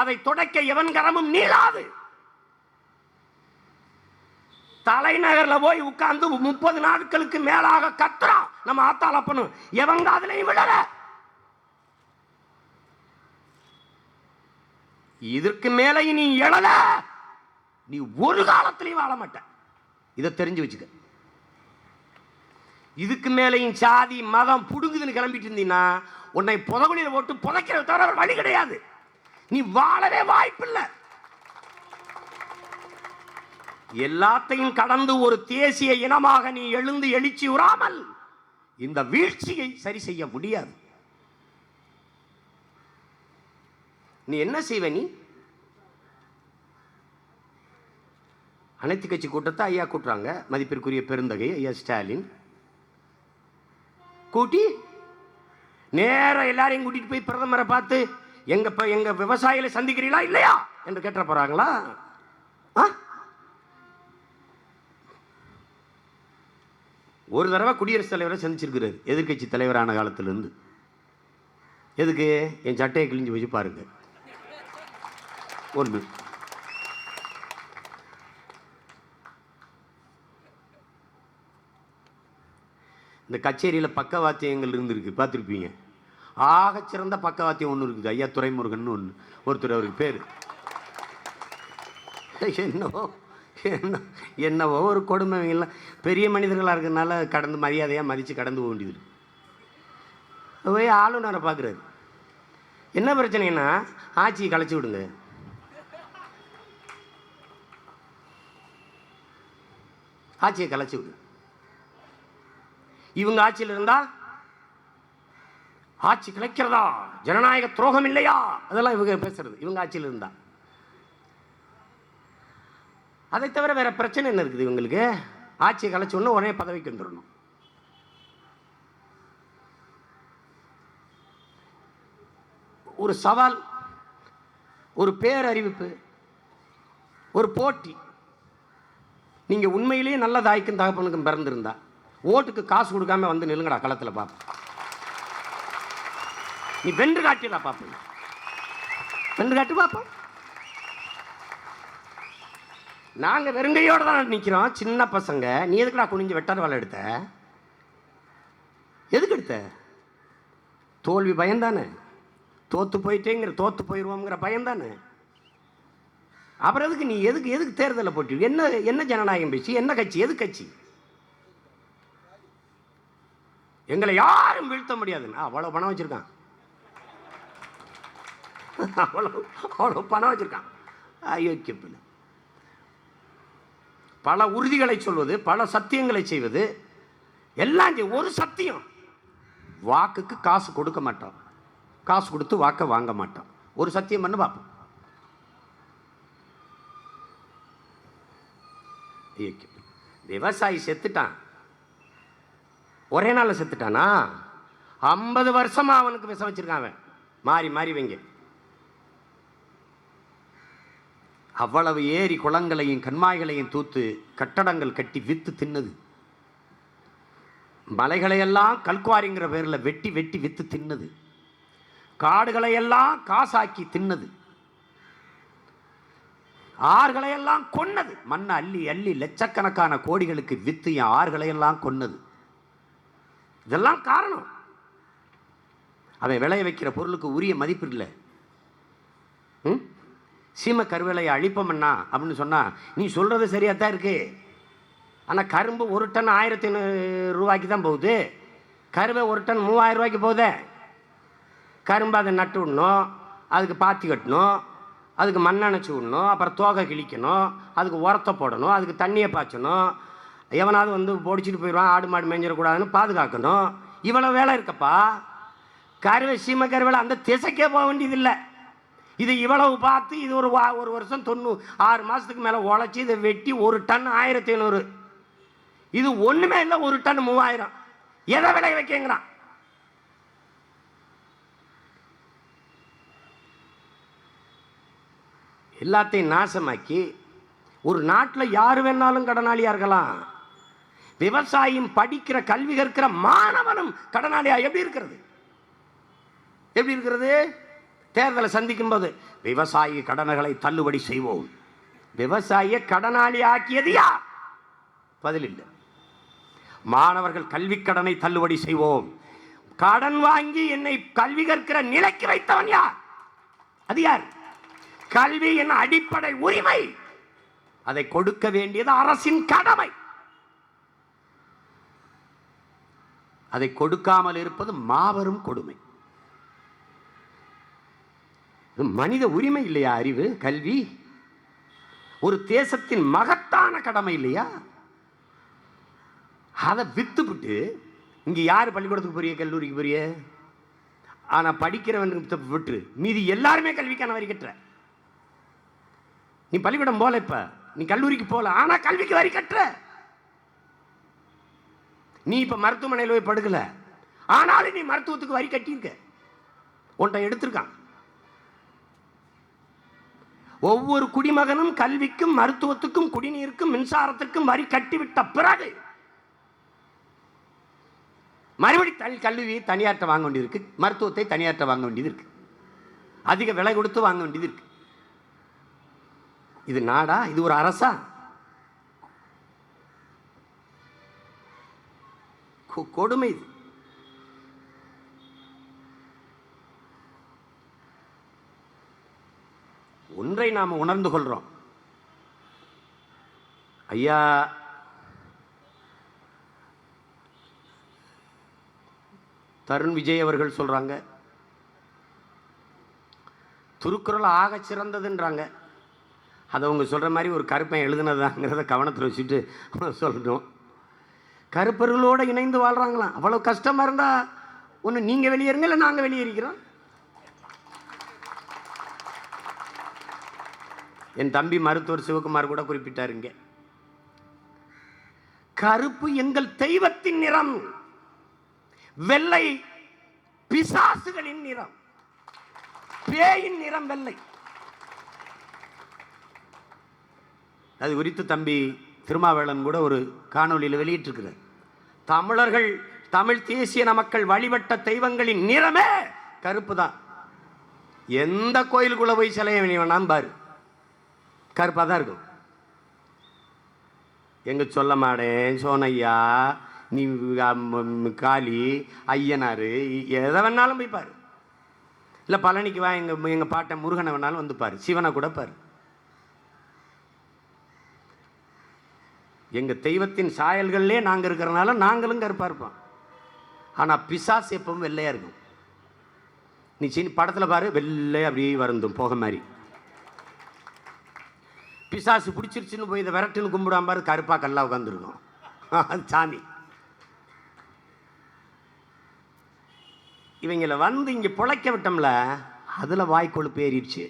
அதை துடைக்க எவன் கரமும் நீளாது. தலைநகர்ல போய் உட்கார்ந்து 30 நாட்களுக்கு மேலாக கத்துறான் நம்ம ஆத்தாளப்பனும், எவன் காதிலையும் விழல. இதற்கு மேலே நீ எழல, நீ ஒரு காலத்திலையும் வாழ மாட்ட. இதை தெரிஞ்சு வச்சுக்க. இதுக்கு மேலையும் சாதி மதம் புடுங்குதுன்னு கிளம்பிட்டு இருந்தீங்கன்னா உன்னை புதகுலியில் போட்டு புதைக்கிறத தவிர வழி கிடையாது. நீ வாழவே வாய்ப்பில்லை. எல்லாத்தையும் கடந்து ஒரு தேசிய இனமாக நீ எழுந்து எழுச்சி உறாமல் இந்த வீழ்ச்சியை சரி செய்ய முடியாது. நீ என்ன செய்வ? நீ அனைத்து கட்சி கூட்டத்தை ஐயா கூட்டுறாங்க, மதிப்பிற்குரிய பெருந்தகை ஐயா ஸ்டாலின் கூட்டி நேரம் எல்லாரையும் கூட்டிட்டு போய் பிரதமரை பார்த்து எங்க விவசாயிகளை சந்திக்கிறீங்களா இல்லையா என்று கேட்ட போறாங்களா? ஒரு தடவை குடியரசுத் தலைவரை சந்திச்சிருக்கிறார், எதிர்கட்சி தலைவரான காலத்திலிருந்து. எதுக்கு? என் சட்டையை கிழிஞ்சு வச்சு பாருங்க. ஒன்று. இந்த கச்சேரியில் பக்கவாத்தியங்கள் இருந்திருக்கு, பார்த்துருப்பீங்க. ஆகச்சிறந்த பக்கவாத்தியம் ஒன்று இருக்குது, ஐயா துரைமுருகன் ஒன்று ஒருத்தர், அவருக்கு பேர். என்னவோ ஒரு கொடுமை. எல்லாம் பெரிய மனிதர்களாக இருக்கிறதுனால கடந்து மரியாதையாக மதித்து கடந்து போக வேண்டியது. போய் ஆளுநரை பார்க்குறாரு. என்ன பிரச்சனைன்னா, ஆட்சியை கலைச்சி விடுங்க. ஆட்சியை கலைச்சி விடு. இவங்க ஆட்சியில் இருந்தா ஆட்சி கிடைக்கிறதா, ஜனநாயக துரோகம் இல்லையா, அதெல்லாம் இவங்க பேசுறது. இவங்க ஆட்சியில் இருந்தா அதை தவிர வேற பிரச்சனை என்ன இருக்குது இவங்களுக்கு? ஆட்சியை கலைச்ச உடனே உடனே பதவிக்கு வந்துடணும். ஒரு சவால், ஒரு பேரறிவிப்பு, ஒரு போட்டி. நீங்க உண்மையிலேயே நல்ல தாய்க்கும் தகப்பனுக்கும் பிறந்திருந்தா ஓட்டுக்கு காசு கொடுக்காம வந்து நில்லுங்கடா களத்தில் பார்ப்போம். நீ வென்று காட்டிடா பார்ப்போம், வென்று காட்டு பார்ப்போம். நாங்கள் வெறுங்கையோடு தான் நிற்கிறோம், சின்ன பசங்க. நீ எதுக்குடா குனிஞ்சு வெட்டாத வேலை எடுத்த? எதுக்கு எடுத்த? தோல்வி பயந்தானே, தோற்று போயிட்டேங்கிற, தோற்று போயிடுவோங்கிற பயந்தானே. அப்புறம் எதுக்கு நீ எதுக்கு தேர்தலில் போட்டி? என்ன ஜனநாயகம் பேசி, என்ன கட்சி, எது கட்சி? எங்களை யாரும் வீழ்த்த முடியாதுன்னு அவ்வளோ பணம் வச்சிருக்கான், அவ்வளோ பணம் வச்சிருக்கான். அயோக்கிய பிள்ளை. பல உறுதிகளை சொல்வது, பல சத்தியங்களை செய்வது, எல்லாம் ஒரு சத்தியம். வாக்குக்கு காசு கொடுக்க மாட்டோம், காசு கொடுத்து வாக்கை வாங்க மாட்டோம். ஒரு சத்தியம் பண்ணு பார்ப்போம். விவசாயி செத்துட்டான், ஒரே நாளில் செத்துட்டானா? 50 வருஷமா அவனுக்கு விஷம் வச்சிருக்கான் அவன், மாறி மாறி வைங்க. அவ்வளவு ஏரி குளங்களையும் கண்மாய்களையும் தூத்து கட்டடங்கள் கட்டி வித்து தின்னது. மலைகளையெல்லாம் கல்குவாரிங்கிற பேரில் வெட்டி வெட்டி வித்து தின்னது. காடுகளையெல்லாம் காசாக்கி தின்னது. ஆறுகளையெல்லாம் கொன்னது. மண்ணை அள்ளி அள்ளி லட்சக்கணக்கான கோடிகளுக்கு வித்து என் ஆறுகளையெல்லாம் கொன்னது. இதெல்லாம் காரணம். அவன் விளைய வைக்கிற பொருளுக்கு உரிய மதிப்பு இல்லை. சீம கருவேலையை அழிப்போம்னா அப்படின்னு சொன்னால் நீ சொல்கிறது சரியாக தான் இருக்கு. ஆனால் கரும்பு ஒரு டன் 1500 ரூபாய்க்கு தான் போகுது, கரும்பு ஒரு டன் 3000 ரூபாய்க்கு போகுதே. கரும்பு அதை நட்டு விடணும், அதுக்கு பாத்தி கட்டணும், அதுக்கு மண் அணைச்சி விடணும், அப்புறம் தோகை கிழிக்கணும், அதுக்கு உரத்தை போடணும், அதுக்கு தண்ணியை பாய்ச்சணும், எவனாவது வந்து பொடிச்சிட்டு போயிடுவான், ஆடு மாடு மேஞ்சிடக்கூடாதுன்னு பாதுகாக்கணும். இவ்வளோ வேலை இருக்கப்பா. சீம கருவேலை அந்த திசைக்கே போக வேண்டியதில்லை. இது இவ்வளவு பார்த்து இது ஒரு வருஷம் 96 மாதத்துக்கு மேலே உழைச்சி இதை வெட்டி ஒரு டன் 1500. இது ஒன்றுமே இல்லை, ஒரு டன் 3000. எதை விளைய வைக்கங்கிறான்? எல்லாத்தையும் நாசமாக்கி ஒரு நாட்டில் யார் வேணாலும் கடனாளியாக இருக்கலாம். விவசாயம் படிக்கிற கல்வி கற்கிற மாணவனும் கடனாளியா எப்படி இருக்கிறது? எப்படி இருக்கிறது? தேர்தலை சந்திக்கும் போது விவசாயி கடன்களை தள்ளுபடி செய்வோம். விவசாயிய கடனாளி ஆக்கியது யார்? பதில் இல்லை. மாணவர்கள் கல்வி கடனை தள்ளுபடி செய்வோம். கடன் வாங்கி என்னை கல்வி கற்கிற நிலைக்கு வைத்தவன் யார்? அது யார்? கல்வி என் அடிப்படை உரிமை, அதை கொடுக்க வேண்டியது அரசின் கடமை. அதை கொடுக்காமல் இருப்பது மாபெரும் கொடுமை. மனித உரிமை இல்லையா அறிவு, கல்வி? ஒரு தேசத்தின் மகத்தான கடமை இல்லையா? அதை வித்துவிட்டு இங்க யார் பள்ளிக்கூடத்துக்கு போறிய, கல்லூரிக்கு போறிய? ஆனா படிக்கிறவன் விட்டு மீதி எல்லாருமே கல்விக்கான வரி கட்டுற. நீ பள்ளிக்கூடம் போல, இப்ப நீ கல்லூரிக்கு போல, ஆனா கல்விக்கு வரி கட்டுற. நீ இப்ப மருத்துவமனையில் போய் படுக்கல, ஆனாலும் நீ மருத்துவத்துக்கு வரி கட்டியிருக்க, உன்கிட்ட எடுத்திருக்கான். ஒவ்வொரு குடிமகனும் கல்விக்கும் மருத்துவத்துக்கும் குடிநீருக்கும் மின்சாரத்துக்கும் வரி கட்டிவிட்ட பிறகு மறுபடி கல்வி தனியார்ட்ட வாங்க வேண்டியது இருக்கு, மருத்துவத்தை தனியார்ட்ட வாங்க வேண்டியது இருக்கு, அதிக விலை கொடுத்து வாங்க வேண்டியது இருக்கு. இது நாடா? இது ஒரு அரசா? கொடுமை இது. ஒன்றை நாம் உணர்ந்து கொள்றோம். ஐயா தருண் விஜய் அவர்கள் சொல்றாங்க, திருக்குறள் ஆக சிறந்ததுன்றாங்க. அதை அவங்க சொல்ற மாதிரி ஒரு கருப்பன் எழுதுனதாங்கிறத கவனத்தில் வச்சுட்டு சொல்லணும். கருப்பர்களோடு இணைந்து வாழ்றாங்களாம். அவ்வளவு கஷ்டமா இருந்தா ஒன்று நீங்க வெளியேறுங்க, இல்லை நாங்கள் வெளியேறிக்கிறோம். என் தம்பி மருத்துவர் சிவகுமார் கூட குறிப்பிட்டாருங்க, கருப்பு எங்கள் தெய்வத்தின் நிறம், வெள்ளை பிசாசுகளின் நிறம், பேயின் நிறம் வெள்ளை. அது குறித்து தம்பி திருமாவேளன் கூட ஒரு காணொலியில் வெளியிட்டிருக்கிறார். தமிழர்கள், தமிழ் தேசிய மக்கள் வழிபட்ட தெய்வங்களின் நிறமே கருப்பு தான். எந்த கோயிலுக்குள்ள போய் சிலைய வேணாம் பாரு, கருப்பாக தான் இருக்கும். எங்க சொல்ல மாடேன், சோனையா, நீ காளி, ஐயனாரு, எதை வேணாலும் போய் பாரு. இல்லை பழனிக்கு வா, எங்கள் பாட்டன் முருகனை வேணாலும் வந்து பாரு, சிவனை கூட பாரு. எங்கள் தெய்வத்தின் சாயல்கள்லே நாங்கள் இருக்கிறனால நாங்களும் கருப்பாக இருப்போம். ஆனால் பிசாசு எப்பவும் வெள்ளையாக இருக்கும். நீ சின்ன படத்தில் பாரு, வெள்ளை அப்படியே வருந்தும் போக மாதிரி. பிசாசு பிடிச்சிருச்சுன்னு போய் இதை விரட்டுன்னு கும்பிடாம பாரு, கருப்பாக கல்லா உட்காந்துருக்கும். அது சாமி. இவங்களை வந்து இங்கே பிழைக்க விட்டோம்ல, அதில் வாய் கொழுப்பு ஏறிடுச்சு.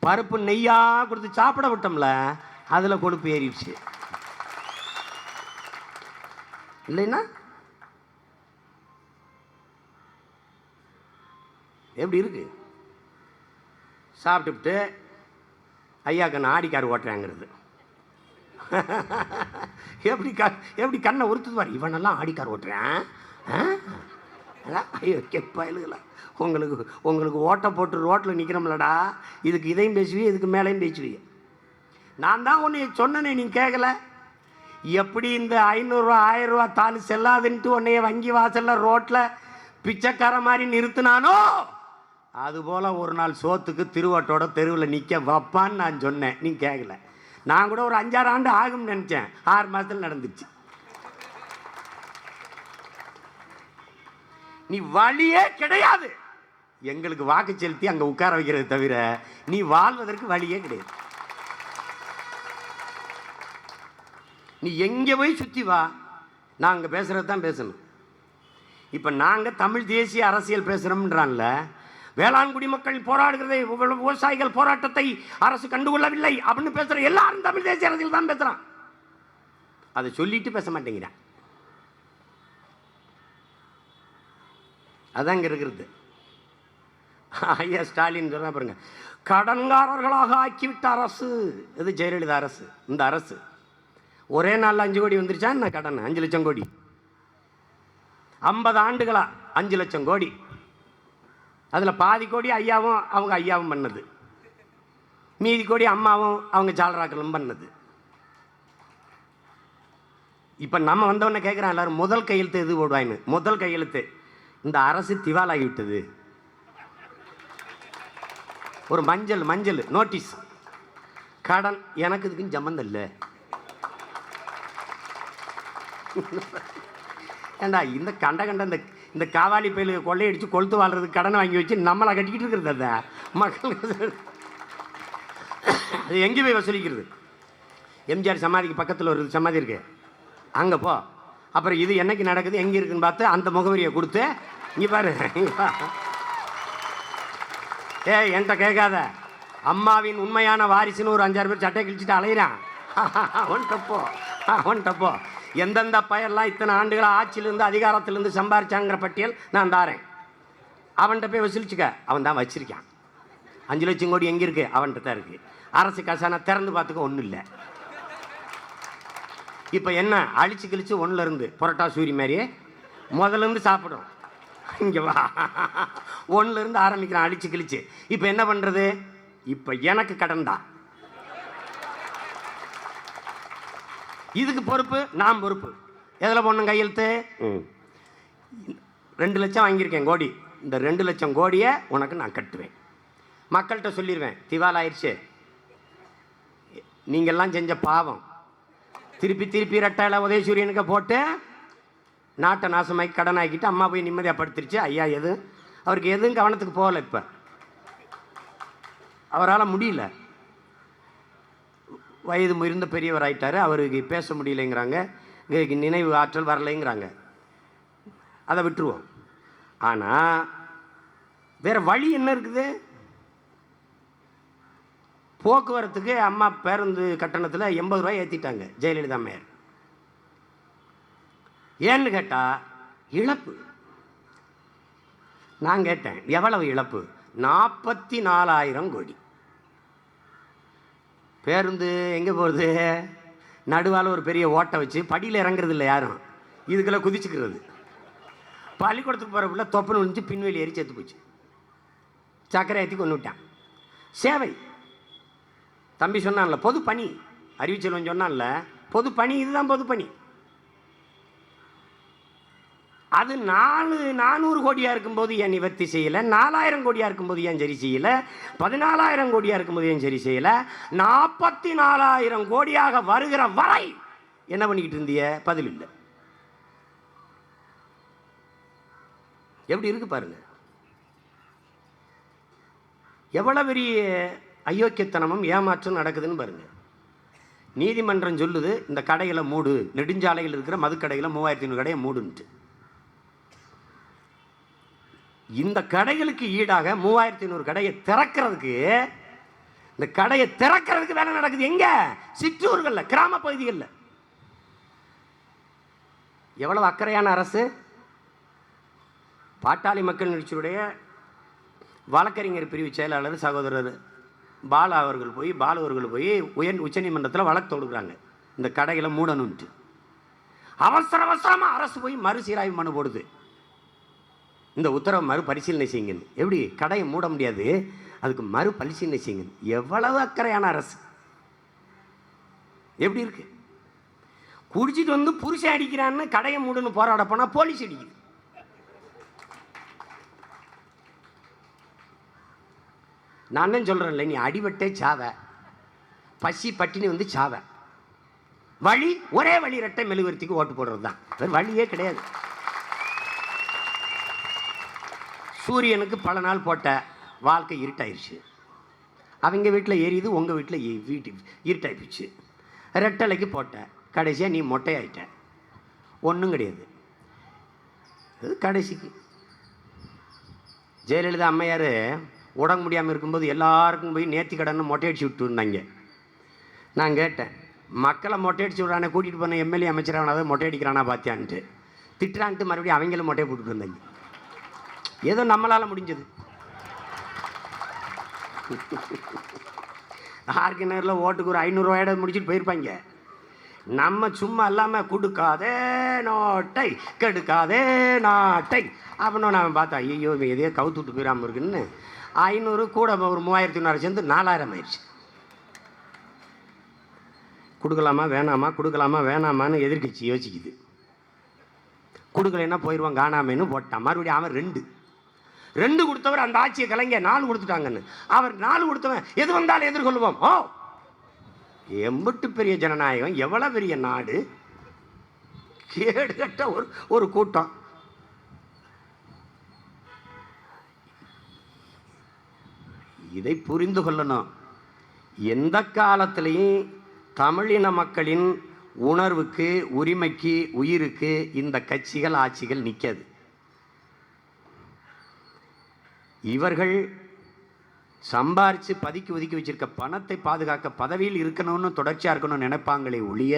பருப்பு நெய்யாக கொடுத்து சாப்பிட விட்டோம்ல, அதில் கொழுப்பு ஏறிடுச்சு. இல்லைன்னா எப்படி இருக்கு? சாப்பிட்டுவிட்டு ஐயாக்கு நான் ஆடிக்கார் ஓட்டுறேங்கிறது. எப்படி கண்ணை உறுத்துவார், இவனெல்லாம் ஆடிக்கார் ஓட்டுறேன். ஐயோ கெப்பாயிலுங்களா, உங்களுக்கு ஓட்டை போட்டு ரோட்டில் நிற்கிறோம்லடா, இதுக்கு இதையும் பேசுவீங்க, இதுக்கு மேலேயும் பேசுவீங்க. நான் தான் உன்னை சொன்னனே, நீ கேட்கல. எப்படி இந்த 500 ரூபா 1000 ரூபா தாலு செல்லாதுன்ட்டு உன்னைய வங்கி வாசலில் ரோட்டில் பிச்சைக்கார மாதிரி நிறுத்தினானோ, அதுபோல் ஒரு நாள் சோத்துக்கு திருவட்டோட தெருவில் நிற்க வைப்பான்னு நான் சொன்னேன். நீ கேட்கல. நான் கூட ஒரு 5-6 ஆண்டு ஆகும்னு நினச்சேன். 6 மாதத்தில் நடந்துச்சு. நீ வழியே கிடையாது. எங்களுக்கு வாக்கு செலுத்தி அங்கே உட்கார வைக்கிறது தவிர நீ வாழ்வதற்கு வழியே கிடையாது. நீ எங்கே போய் சுற்றி வா, நாங்கள் பேசுகிறது தான் பேசணும். இப்போ நாங்கள் தமிழ் தேசிய அரசியல் பேசுகிறோம்ன்றான்ல, வேளாண் குடிமக்கள் போராடுகிறதை, விவசாயிகள் போராட்டத்தை அரசு கண்டுகொள்ளவில்லை அப்படின்னு பேசுகிற எல்லாரும் தமிழ் தேசிய அரசியல் தான் பேசுகிறான். அதை சொல்லிட்டு பேச மாட்டேங்கிறான். அதான் இங்கே இருக்கிறது. ஐயா ஸ்டாலின் சொல்ல பாருங்க, கடன்காரர்களாக ஆக்கிவிட்ட அரசு இது ஜெயலலிதா அரசு. இந்த அரசு ஒரே நாளில் 5 கோடி வந்துருச்சா என்ன கடன்? 5 லட்சம் கோடி. 50 ஆண்டுகளா 5 லட்சம் கோடி. அதில் பாதி கோடி ஐயாவும் அவங்க ஐயாவும் பண்ணது, மீதி கோடி அம்மாவும் அவங்க ஜாலராக்களும் பண்ணது. இப்போ நம்ம வந்தவொடனே கேட்குறான் எல்லாரும், முதல் கையெழுத்து எது போடுவாயின்னு. முதல் கையெழுத்து, இந்த அரசு திவாலாகிவிட்டது. ஒரு மஞ்சள் நோட்டீஸ், கடன் எனக்கு இதுக்குன்னு சம்மந்தம் இல்லை. ஏண்டா இந்த கண்ட இந்த காவாலி பயிலுக்கு கொள்ளையடிச்சு கொளுத்து வாழ்றதுக்கு கடன் வாங்கி வச்சு நம்மளை கட்டிக்கிட்டு இருக்கிறது. அந்த மக்கள் அது எங்கே போய் வசூலிக்கிறது? எம்ஜிஆர் சமாதிக்கு பக்கத்தில் ஒரு சமாதி இருக்கு, அங்கே போ. அப்புறம் இது என்னைக்கு நடக்குது, எங்கே இருக்குன்னு பார்த்து அந்த முகவரியை கொடுத்து இங்கே பாரு. என்கிட்ட கேட்காத, அம்மாவின் உண்மையான வாரிசுன்னு ஒரு 5-6 பேர் சட்டை கிழிச்சிட்டு அலையிறான். அவன்கிட்ட போ. எந்தெந்த பையெல்லாம் இத்தனை ஆண்டுகளாக ஆட்சியிலேருந்து அதிகாரத்திலேருந்து சம்பாரிச்சாங்கிற பட்டியல் நான் தாரேன். அவன்கிட்ட போய் வசூலிச்சுக்க. அவன் தான் வச்சிருக்கான். 5 லட்சம் கோடி எங்கே இருக்குது? அவன்கிட்ட தான் இருக்குது. அரசு கசானா திறந்து பார்த்துக்க ஒன்றும் இல்லை. இப்போ என்ன அழிச்சு கிழிச்சு 1லேருந்து புரட்டா சூரி மாதிரியே முதல்ல இருந்து சாப்பிடும். இங்கே வா, ஒன்றுலேருந்து ஆரம்பிக்கிறான் அடிச்சு கிழிச்சு. இப்போ என்ன பண்ணுறது? இப்போ எனக்கு கடன் தான். இதுக்கு பொறுப்பு நான் பொறுப்பு. எதில் போடணும் கையெழுத்து? 2 லட்சம் வாங்கியிருக்கேன் கோடி. இந்த 2 லட்சம் கோடியை உனக்கு நான் கட்டுவேன். மக்கள்கிட்ட சொல்லிடுவேன், திவால் ஆயிடுச்சு, நீங்கள்லாம் செஞ்ச பாவம். திருப்பி திருப்பி ரெட்டாயில உதயசூரியனுக்கு போட்டு நாட்டை நாசமாக்கி கடன் ஆக்கிட்டு அம்மா போய் நிம்மதியாக படுத்துருச்சு. ஐயா அவருக்கு எதுவும் கவனத்துக்கு போகலை. இப்போ அவரால் முடியல, வயது முதிர்ந்த பெரியவர் ஆயிட்டார், அவருக்கு பேச முடியலைங்கிறாங்க, நினைவு ஆற்றல் வரலைங்கிறாங்க. அதை விட்டுருவோம். ஆனால் வேறு வழி என்ன இருக்குது? போக்குவரத்துக்கு அம்மா பேருந்து கட்டணத்தில் 80 ரூபாய் ஏற்றிட்டாங்க ஜெயலலிதா அம்மையார். ஏன்னு கேட்டால் இழப்பு. நான் கேட்டேன், எவ்வளவு இழப்பு? 44,000 கோடி. பேருந்து எங்கே போகிறது? நடுவால் ஒரு பெரிய ஓட்டை வச்சு படியில் இறங்குறது இல்லை யாரும், இதுக்கெல்லாம் குதிச்சுக்கிறது. பள்ளிக்கூடத்துக்கு போகிற பிள்ளை தொப்பனை விழுந்து பின்வெளி ஏறி செத்து போச்சு. சக்கரை ஏற்றி கொண்டு விட்டான். சேவை தம்பி சொன்னான்ல, பொது பணி. அறிவிச்செல்வன் சொன்னான்ல, பொது பணி. இதுதான் பொது பணி. அது 400 கோடியாக இருக்கும்போது ஏன் நிவர்த்தி செய்யலை? 4000 கோடியாக இருக்கும்போது ஏன் சரி செய்யலை? 14,000 கோடியாக இருக்கும்போது ஏன் சரி செய்யலை? 44,000 கோடியாக வருகிற வரை என்ன பண்ணிக்கிட்டு இருந்திய? பதில் இல்லை. எப்படி இருக்கு பாருங்க. எவ்வளவு பெரிய அயோக்கியத்தனமும் ஏமாற்றம் நடக்குதுன்னு பாருங்க. நீதிமன்றம் சொல்லுது, இந்த கடைகளை மூடு, நெடுஞ்சாலையில் இருக்கிற மதுக்கடைகளை 3500 கடையை மூடுன்ட்டு. இந்த கடைகளுக்கு ஈடாக 3500 கடையை திறக்கிறதுக்கு, இந்த கடையை திறக்கிறதுக்கு வேலை நடக்குது எங்க? சிற்றூர்களில், கிராம பகுதிகளில். எவ்வளவு அக்கறையான அரசு! பாட்டாளி மக்கள் நிகழ்ச்சியுடைய வழக்கறிஞர் பிரிவு செயலாளர் சகோதரர் பாலு அவர்கள் போய் உச்சநீதிமன்றத்தில் வழக்கு தொடுக்கிறாங்க, இந்த கடைகளை மூடணும்ட்டு. அவசரமாக அரசு போய் மறுசீராய்வு மனு போடுது, இந்த உத்தரவை மறுபரிசீலனை செய்யுங்க. எப்படி? கடையை மூட முடியாது, அதுக்கு மறுபரிசீலனை செய்யுங்க. எவ்வளவு அக்கறையான அரசு! எப்படி இருக்கு? குடிச்சிட்டு வந்து புருஷன் அடிக்கிறான்னு கடையை மூடுன்னு போராட போனால் போலீஸ் அடிக்குது. நான் தான் சொல்கிறேன்ல, நீ அடிபட்டே சாவ, பசி பட்டினி வந்து சாவ. வழி ஒரே வழி, ரெட்டை மெழுகுவர்த்திக்கு ஓட்டு போடுறது தான், வேறு வழியே கிடையாது. சூரியனுக்கு பல நாள் போட்ட வாழ்க்கை இருட்டாயிருச்சு. அவங்க வீட்டில் எரியுது, உங்கள் வீட்டில் இருட்டாயிடுச்சு. ரெட்டலைக்கு போட்ட, கடைசியாக நீ மொட்டையாயிட்ட. ஒன்றும் கிடையாது. கடைசிக்கு ஜெயலலிதா அம்மையார் உடம்பு முடியாமல் இருக்கும்போது எல்லாருக்கும் போய் நேர்த்தி கடன்னு மொட்டையடிச்சு விட்டு இருந்தாங்க. நான் கேட்டேன், மக்களை மொட்டையடிச்சு விட்றானே, கூட்டிகிட்டு போன எம்எல்ஏ அமைச்சரானதை மொட்டையடிக்கிறானா பார்த்தியான்ட்டு திட்டுறான்ட்டு மறுபடியும் அவங்களும் மொட்டையை போட்டுட்டு இருந்தாங்க. ஏதோ நம்மளால் முடிஞ்சது. ஆர்கினரில் ஓட்டுக்கு ஒரு 500 ரூபாயோட முடிச்சுட்டு போயிருப்பாங்க. நம்ம சும்மா இல்லாமல் கொடுக்காதே நோட்டை கெடுக்காதே நாட்டை அப்படின்னு நான் பார்த்தா, ஐயோ எதையோ கவுத்து விட்டு போயிடாமல் இருக்குன்னு 500 கூட ஒரு 3400 சேர்ந்து 4000 ஆயிடுச்சு. கொடுக்கலாமா வேணாமா, கொடுக்கலாமா வேணாமான்னு எதிர்கட்சி யோசிக்குது. கொடுக்கலைன்னா போயிடுவான் காணாமன்னு போட்டான். மறுபடியும் அவன் 2 கொடுத்தவர் அந்த ஆட்சியை கலைஞ 4 கொடுத்துட்டாங்கன்னு. அவர் 4 கொடுத்தவன் எது வந்தாலும் எதிர்கொள்வோம். ஓ, எம்பட்டு பெரிய ஜனநாயகம், எவ்வளோ பெரிய நாடு! கேடு கட்ட ஒரு கூட்டம். இதை புரிந்து கொள்ளணும். எந்த காலத்திலையும் தமிழின மக்களின் உணர்வுக்கு, உரிமைக்கு, உயிருக்கு இந்த கட்சிகள் ஆட்சிகள் நிற்காது. இவர்கள் சம்பாரித்து பதுக்கி ஒதுக்கி வச்சிருக்க பணத்தை பாதுகாக்க பதவியில் இருக்கணும்னு தொடர்ச்சியாக இருக்கணும்னு நினைப்பாங்களே ஒழிய,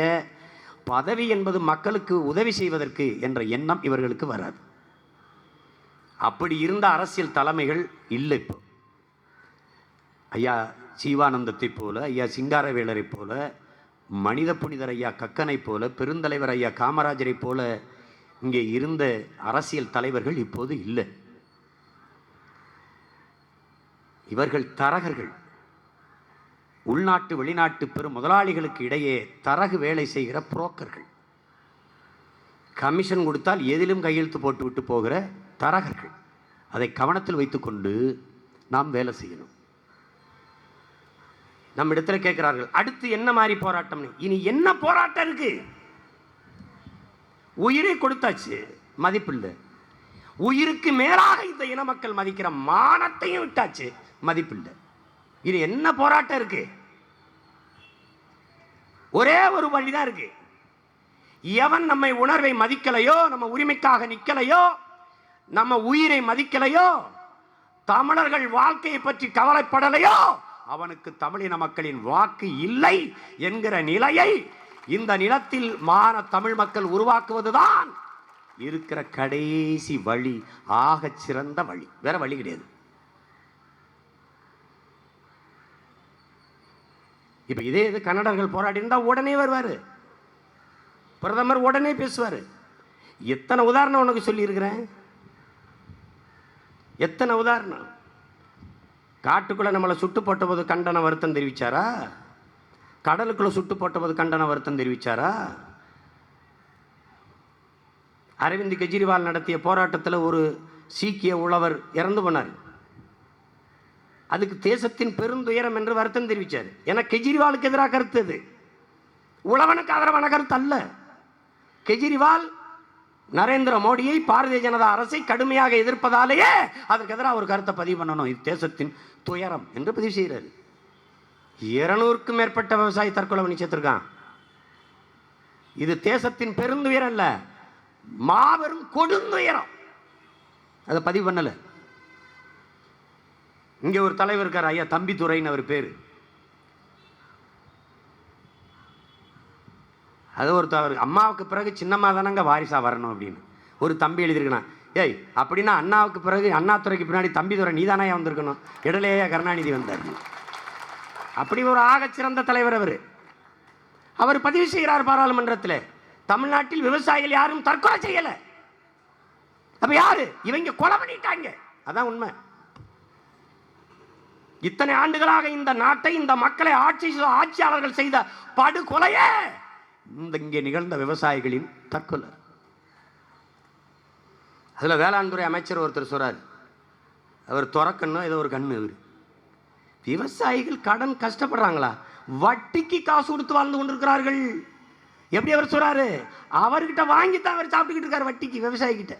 பதவி என்பது மக்களுக்கு உதவி செய்வதற்கு என்ற எண்ணம் இவர்களுக்கு வராது. அப்படி இருந்த அரசியல் தலைமைகள் இல்லை. இப்போ ஐயா ஜீவானந்தத்தை போல, ஐயா சிங்காரவேலரை போல, மனித புனிதர் ஐயா கக்கனை போல, பெருந்தலைவர் ஐயா காமராஜரை போல இங்கே இருந்த அரசியல் தலைவர்கள் இப்போது இல்லை. இவர்கள் தரகர்கள். உள்நாட்டு வெளிநாட்டு பெரும் முதலாளிகளுக்கு இடையே தரகு வேலை செய்கிற புரோக்கர்கள். கமிஷன் கொடுத்தால் எதிலும் கையெழுத்து போட்டு விட்டு போகிற தரகர்கள். அதை கவனத்தில் வைத்துக்கொண்டு நாம் வேலை செய்யணும். நம்ம இடத்துல கேட்கிறார்கள், அடுத்து என்ன மாதிரி போராட்டம்னு. இனி என்ன போராட்டம் இருக்கு? உயிரை கொடுத்தாச்சு, மதிப்பில்லை. உயிருக்கு மேலாக இந்த இன மக்கள் மதிக்கிற மானத்தையும் விட்டாச்சு, மதிப்பில்லை. இது என்ன போராட்டம் இருக்கு? ஒரே ஒரு வழிதான் இருக்கு. எவன் நம்மை உணர்வை மதிக்கலையோ, நம்ம உரிமைக்காக நிக்கலையோ, நம்ம உயிரை மதிக்கலையோ, தமிழர்கள் வாழ்க்கையை பற்றி கவலைப்படலையோ, அவனுக்கு தமிழின மக்களின் வாக்கு இல்லை என்கிற நிலையை இந்த நிலத்தில் மான தமிழ் மக்கள் உருவாக்குவதுதான் இருக்கிற கடைசி வழி, ஆக சிறந்த வழி. வேற வழி கிடையாது. இப்ப இதே இது கன்னடர்கள் போராடி இருந்தா உடனே வருவாரு பிரதமர், உடனே பேசுவாரு. எத்தனை உதாரணம் உனக்கு சொல்லி இருக்கிறேன், எத்தனை உதாரணம். காட்டுக்குள்ள நம்மளை சுட்டு போட்ட போது கண்டன வருத்தம் தெரிவிச்சாரா? கடலுக்குள்ள சுட்டு போட்ட போது கண்டன வருத்தம் தெரிவிச்சாரா? அரவிந்த் கெஜ்ரிவால் நடத்திய போராட்டத்தில் ஒரு சீக்கிய உழவர் இறந்து போனார். அதுக்கு தேசத்தின் பெருந்துயரம் என்று வருத்தம் தெரிவித்தார். ஏன்னா கெஜ்ரிவாலுக்கு எதிராக கருத்து அது, உழவனுக்கு ஆதரவான கருத்து அல்ல. கெஜ்ரிவால் நரேந்திர மோடியை, பாரதிய ஜனதா அரசை கடுமையாக எதிர்ப்பதாலேயே அதற்கு எதிராக ஒரு கருத்தை பதிவு பண்ணணும். இது தேசத்தின் துயரம் என்று பதிவு செய்கிறார். 200க்கும் மேற்பட்ட விவசாயி தற்கொலை பண்ணி சேர்த்திருக்கான். இது தேசத்தின் பெருந்துயரம் அல்ல, மாபெரும் கொடுந்துயரம். அதை பதிவு பண்ணல. இங்கே ஒரு தலைவர் இருக்கார், ஐயா தம்பிதுரைன்னு அவர் பேரு. அது ஒருத்தர், அம்மாவுக்கு பிறகு சின்னம்மா தானங்க வாரிசா வரணும் அப்படின்னு ஒரு தம்பி எழுதியிருக்கணும். ஏய், அப்படின்னா அண்ணாவுக்கு பிறகு அண்ணாதுரைக்கு பின்னாடி தம்பிதுரை நீதானே வந்திருக்கணும், இடையிலேயே கருணாநிதி வந்தார். அப்படி ஒரு ஆகச்சிறந்த தலைவர் அவர். அவர் பதிவு செய்கிறார் பாராளுமன்றத்தில், தமிழ்நாட்டில் விவசாயிகள் யாரும் தற்கொலை செய்யல. அப்ப யாரு இவங்க? கொலை பண்ணிட்டாங்க. அதான் உண்மை. இத்தனை ஆண்டுகளாக இந்த நாட்டை, இந்த மக்களை ஆட்சியாளர்கள் செய்த படுகொலையே இங்கே நிகழ்ந்த விவசாயிகளின் தற்கொலை. அதில் வேளாண்துறை அமைச்சர் ஒருத்தர் சொல்றாரு, அவர் துறக்கணும் ஏதோ ஒரு கண்ணு. அவர் விவசாயிகள் கடன் கஷ்டப்படுறாங்களா? வட்டிக்கு காசு கொடுத்து வாழ்ந்து கொண்டிருக்கிறார்கள். எப்படி அவர் சொல்றாரு? அவர்கிட்ட வாங்கித்தான் அவர் சாப்பிட்டுக்கிட்டு இருக்காரு, வட்டிக்கு விவசாயி கிட்ட.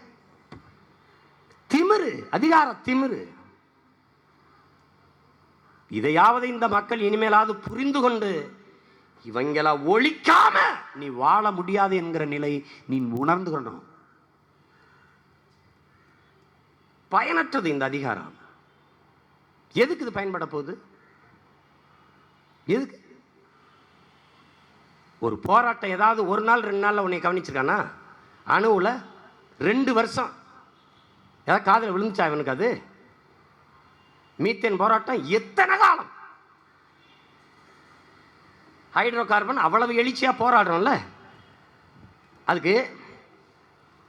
திமிரு, அதிகார திமிரு. இதையாவது இந்த மக்கள் இனிமேலாவது புரிந்து கொண்டு இவங்கள ஒழிக்காம நீ வாழ முடியாது என்கிற நிலை நீ உணர்ந்து கொள்ளணும். பயனற்றது இந்த அதிகாரம். எதுக்கு இது பயன்பட போகுது? எதுக்கு? ஒரு போராட்டம் ஏதாவது ஒரு நாள் 2 நாள்ல உன்னை கவனிச்சிருக்கானா? அணுவுல 2 வருஷம் ஏதாவது காதில் விழுந்துச்சா இவனுக்கு? அது மீத்தேன் போராட்டம் எத்தனை காலம்? ஹைட்ரோ கார்பன் அவ்வளவு எழுச்சியா போராடுறோம்ல. அதுக்கு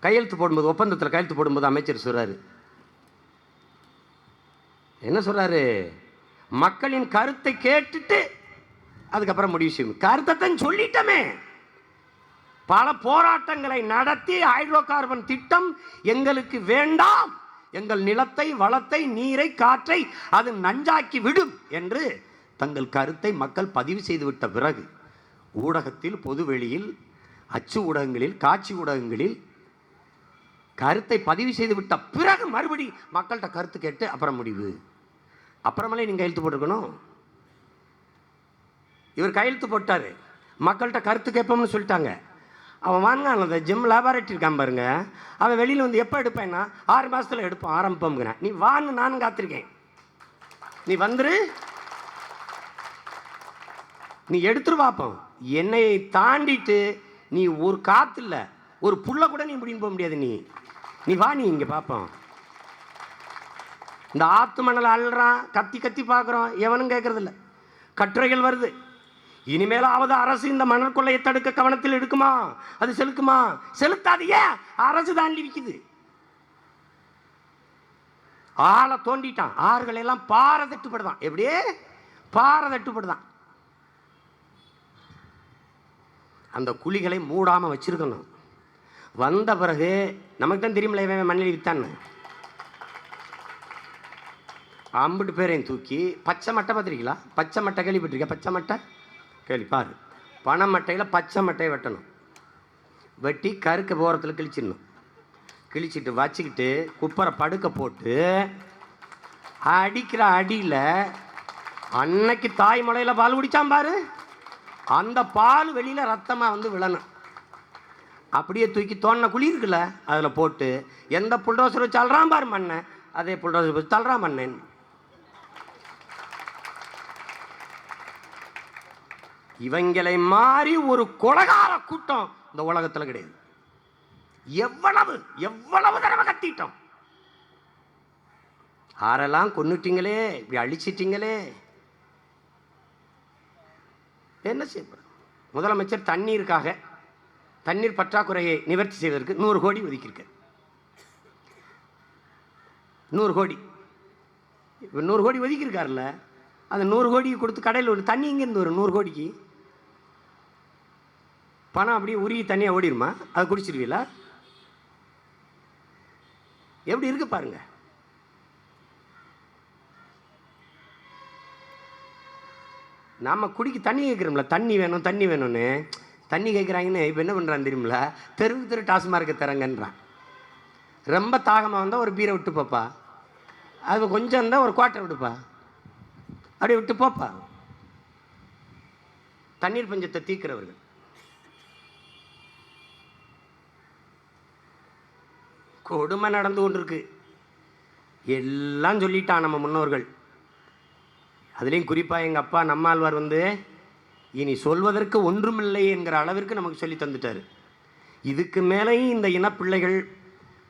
கையெழுத்து போடும்போது, ஒப்பந்தத்தில் கையெழுத்து போடும்போது அமைச்சர் சொல்றாரு, என்ன சொல்றாரு? மக்களின் கருத்தை கேட்டுட்டு அதுக்கப்புறம் முடிவு செய்யும். கருத்தை சொல்லிட்டமே. பல போராட்டங்களை நடத்தி ஹைட்ரோ கார்பன் திட்டம் எங்களுக்கு வேண்டாம், எங்கள் நிலத்தை, வளத்தை, நீரை, காற்றை அது நஞ்சாக்கி விடும் என்று தங்கள் கருத்தை மக்கள் பதிவு செய்துவிட்ட பிறகு ஊடகத்தில், பொதுவெளியில், அச்சு ஊடகங்களில், காட்சி ஊடகங்களில் கருத்தை பதிவு செய்துவிட்ட பிறகு மறுபடி மக்கள்கிட்ட கருத்து கேட்டு அப்புறம் முடிவு. அப்புறமேலே நீங்கள் கையெழுத்து போட்டிருக்கணும். இவர் கையெழுத்து போட்டார், மக்கள்கிட்ட கருத்து கேட்போம்னு சொல்லிட்டாங்க. அவன் வாங்க அந்த ஜிம் லேபாரட்டரி இருக்கான் பாருங்க, அவன் வெளியில் வந்து எப்போ எடுப்பேன்னா 6 மாதத்தில் எடுப்போம், ஆரம்பிப்போம்ங்கிறேன். நீ வான்னு நானும் காத்திருக்கேன். நீ வந்துரு, நீ எடுத்துரு பார்ப்போம். என்னையை தாண்டிட்டு நீ ஒரு காற்று இல்லை, ஒரு புள்ள கூட நீ முடியும் போக முடியாது. நீ வா, நீ இங்கே பார்ப்போம். இந்த ஆத்து மணல் அள்ளுறான், கத்தி கத்தி பார்க்குறோம், எவனும் கேட்கறதில்ல. கட்டுரைகள் வருது, இனிமேலாவது அரசு இந்த மணல் கொள்ளையை தடுக்க கவனத்தில் எடுக்குமா? அது செலுக்குமா? செலுத்தாது. ஏன்? அரசு தாண்டி விற்குது. ஆளை தோண்டிட்டான். ஆறுகள் எல்லாம் பாறை தட்டுப்படுதான். எப்படியே பாறை தட்டுப்படுதான். அந்த குழிகளை மூடாம வச்சிருக்கணும். வந்த பிறகு நமக்கு தான் தெரியுமில்ல இவன் மண்ணில் வித்தான்னு. அம்பிட்டு பேரையும் தூக்கி பச்சை மட்டை பார்த்துருக்கீங்களா? பச்சை மட்டை கேள்விப்பட்டிருக்கா? பச்சை மட்டை கேள்விப்பாரு. பனை மட்டையில் பச்சை மட்டையை வெட்டணும். வெட்டி கருக்க ஓரத்தில் கிழிச்சிடணும். கிழிச்சிட்டு வச்சுக்கிட்டு குப்பரை படுக்க போட்டு அடிக்கிற அடியில் அன்னைக்கு தாய் முளையில் பால் குடித்தான் பாரு, அந்த பால் வெளியில் ரத்தமாக வந்து விழணும். அப்படியே தூக்கி தோண்டின குழி இருக்குல்ல அதில் போட்டு எந்த புல்டோசர் வச்சு அல்றான் பாரு மண்ணை, அதே புல்டோசர் வச்சு தள்ளுறான் மண்ணேன். இவங்களை மாறி ஒரு கொலகார கூட்டம் இந்த உலகத்தில் கிடையாது. எவ்வளவு எவ்வளவு தடவை கத்திட்டோம். ஆரெல்லாம் கொன்னுட்டீங்களே, இப்படி அழிச்சிட்டீங்களே, என்ன செய்ய? முதலமைச்சர் தண்ணீருக்காக, தண்ணீர் பற்றாக்குறையை நிவர்த்தி செய்வதற்கு 100 கோடி ஒதுக்கியிருக்க. 100 கோடி 100 கோடி ஒதுக்கியிருக்காருல்ல, அந்த 100 கோடி கொடுத்து கடையில் ஒரு தண்ணி இங்கேருந்து வரும். 100 கோடிக்கு பணம் அப்படியே உருகி தண்ணியாக ஓடிடுமா? அதை குடிச்சிருவீங்களா? எப்படி இருக்கு பாருங்க. நாம குடிக்க தண்ணி கேட்குறோம்ல, தண்ணி வேணும் தண்ணி வேணும்னு. தண்ணி கேட்குறாங்கன்னு இப்போ என்ன பண்ணுறான்னு தெரியுமில்ல, தெருவுக்கு தெரு டாஸ்மார்க்கு தரங்கன்றான். ரொம்ப தாகமாக வந்தால் ஒரு பீரை விட்டு போப்பா, அது கொஞ்சம் இருந்தால் ஒரு குவார்ட்டர் விட்டுப்பா, அப்படியே விட்டு போப்பா. தண்ணீர் பஞ்சத்தை தீர்க்கிறவர்கள். கொடுமை நடந்து கொண்டிருக்கு. எல்லாம் சொல்லிட்டான் நம்ம முன்னோர்கள். அதுலேயும் குறிப்பாக எங்கள் அப்பா நம்மாழ்வார் வந்து இனி சொல்வதற்கு ஒன்றுமில்லை என்கிற அளவிற்கு நமக்கு சொல்லி தந்துட்டார். இதுக்கு மேலேயும் இந்த இனப்பிள்ளைகள்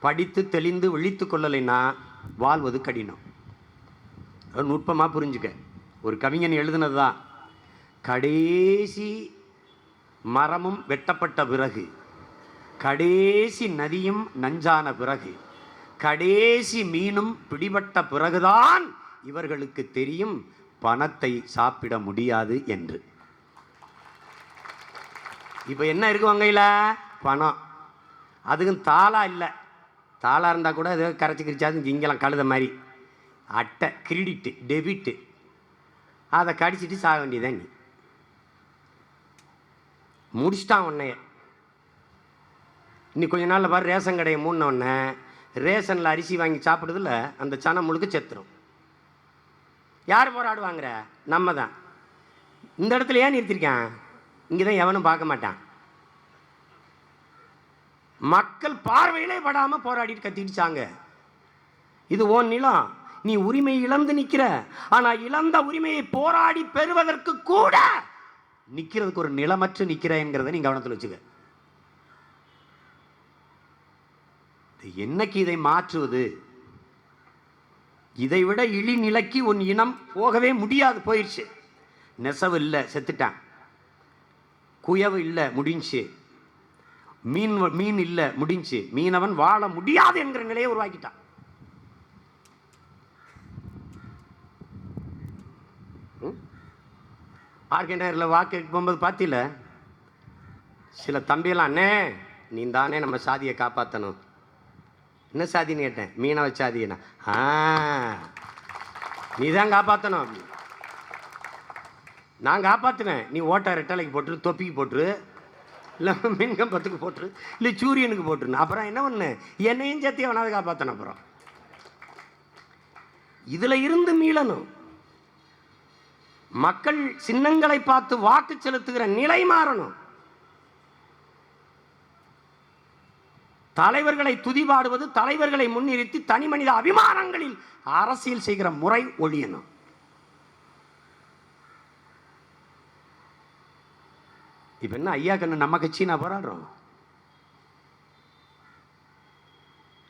படித்து தெளிந்து விழித்து கொள்ளலைன்னா வாழ்வது கடினம். நுட்பமாக புரிஞ்சுக்க. ஒரு கவிஞன் எழுதுனது தான், கடைசி மரமும் வெட்டப்பட்ட பிறகு, கடைசி நதியும் நஞ்சான பிறகு, கடைசி மீனும் பிடிபட்ட பிறகுதான் இவர்களுக்கு தெரியும் பணத்தை சாப்பிட முடியாது என்று. இப்போ என்ன இருக்கு வங்கையில்? பணம். அதுக்கும் தாளா இல்லை. தாளா இருந்தால் கூட ஏதோ கரைச்சி கிரிச்சாது இங்கெல்லாம் கழுத மாதிரி அட்டை, கிரெடிட்டு, டெபிட்டு, அதை கடிச்சிட்டு சாக வேண்டியதான். நீ முடிச்சிட்டான் உன்னைய. இன்னி கொஞ்ச நாளில் பாரு, ரேஷன் கடையை மூடினோடனே ரேஷனில் அரிசி வாங்கி சாப்பிடுறதுல அந்த சனம் முழுக்க செத்துரும். யார் போராடுவாங்கிற? நம்ம தான். இந்த இடத்துல ஏன் நிறுத்திருக்கான்? இங்கே தான் எவனும் பார்க்க மாட்டான். மக்கள் பார்வையிலே படாமல் போராடிட்டு கத்திடுச்சாங்க. இது ஓன் நிலம், நீ உரிமை இழந்து நிற்கிற. ஆனால் இழந்த உரிமையை போராடி பெறுவதற்கு கூட நிற்கிறதுக்கு ஒரு நிலமற்று நிற்கிறேங்கிறத நீ கவனத்தில் வச்சுக்க. என்னைக்கு இதை மாற்றுவது? இதை விட இழிநிலைக்கு உன் இனம் போகவே முடியாது. போயிடுச்சு. நெசவு இல்லை, செத்துட்டான். குயவு இல்லை, முடிஞ்சு. மீன் இல்லை, முடிஞ்சு. மீனவன் வாழ முடியாது என்கிற நிலையை உருவாக்கிட்டான். ஆர்கனைசரில் வாக்கு போகும்போது பார்த்தில, சில தம்பியெல்லாம், அண்ணே நீ தானே நம்ம சாதியை காப்பாற்றணும். என்ன சாதின்னு கேட்டேன். மீனவ சாதினா. நீ தான் காப்பாற்றணும் அப்படி. நான் காப்பாற்றுவேன், நீ ஓட்டை ரெட்டலைக்கு போட்டுரு, தொப்பிக்கு போட்டுரு, இல்லை மின்கம்பத்துக்கு போட்டுரு, இல்லை சூரியனுக்கு போட்டுருன்னு. அப்புறம் என்ன பண்ணு, என்னையும் சேர்த்து அவனாவது காப்பாற்றணும். அப்புறம் இதில் இருந்து மீளணும். மக்கள் சின்னங்களை பார்த்து வாக்கு செலுத்துகிற நிலை மாறணும். தலைவர்களை துதிபாடுவது, தலைவர்களை முன்னிறுத்தி தனி மனித அபிமானங்களில் அரசியல் செய்கிற முறை ஒழியணும். இப்ப என்ன ஐயா கண்ணு, நம்ம கட்சி நான் போராடுறோம்,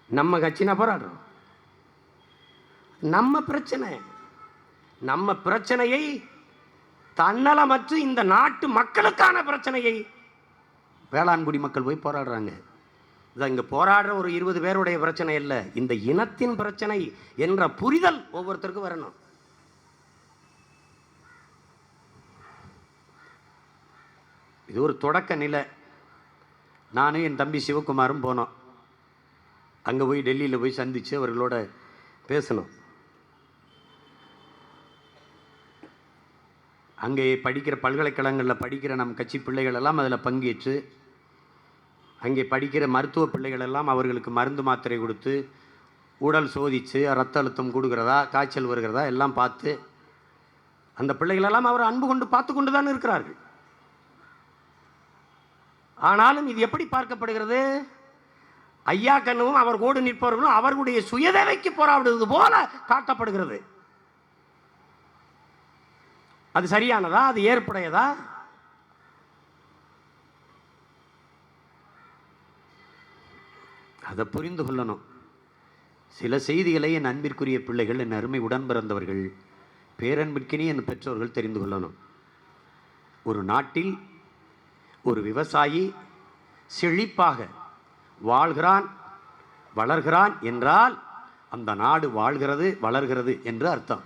நம்ம கட்சி நான் போராடுறோம். நம்ம பிரச்சனை, நம்ம பிரச்சனையை தன்னலமற்று இந்த நாட்டு மக்களுக்கான பிரச்சனையை வேளாண்குடி மக்கள் போய் போராடுறாங்க. இதான் இங்கே போராடுற ஒரு 20 பேருடைய பிரச்சனை இல்லை, இந்த இனத்தின் பிரச்சனை என்ற புரிதல் ஒவ்வொருத்தருக்கும் வரணும். இது ஒரு தொடக்க நிலை. நானும் என் தம்பி சிவகுமாரும் போனோம். அங்கே போய் டெல்லியில் போய் சந்தித்து அவர்களோட பேசணும். அங்கே படிக்கிற பல்கலைக்கழகங்களில் படிக்கிற நம் கட்சி பிள்ளைகள் எல்லாம் அதில் பங்கேற்று, அங்கே படிக்கிற மருத்துவ பிள்ளைகள் எல்லாம் அவர்களுக்கு மருந்து மாத்திரை கொடுத்து, உடல் சோதித்து, ரத்த அழுத்தம் கொடுக்கிறதா, காய்ச்சல் வருகிறதா எல்லாம் பார்த்து, அந்த பிள்ளைகளெல்லாம் அவர் அன்பு கொண்டு பார்த்து கொண்டு தான் இருக்கிறார்கள். ஆனாலும் இது எப்படி பார்க்கப்படுகிறது? ஐயா கண்ணும் அவர் கூட நிற்பவர்களும் அவர்களுடைய சுயதேவைக்கு போராடுவது போல காட்டப்படுகிறது. அது சரியானதா? அது ஏற்புடையதா? அதை புரிந்து கொள்ளணும். சில செய்திகளை என் அன்பிற்குரிய பிள்ளைகள், என் அருமை உடன் பிறந்தவர்கள், பேரன்பிற்கினே என் பெற்றோர்கள் தெரிந்து கொள்ளணும். ஒரு நாட்டில் ஒரு விவசாயி செழிப்பாக வாழ்கிறான், வளர்கிறான் என்றால் அந்த நாடு வாழ்கிறது, வளர்கிறது என்று அர்த்தம்.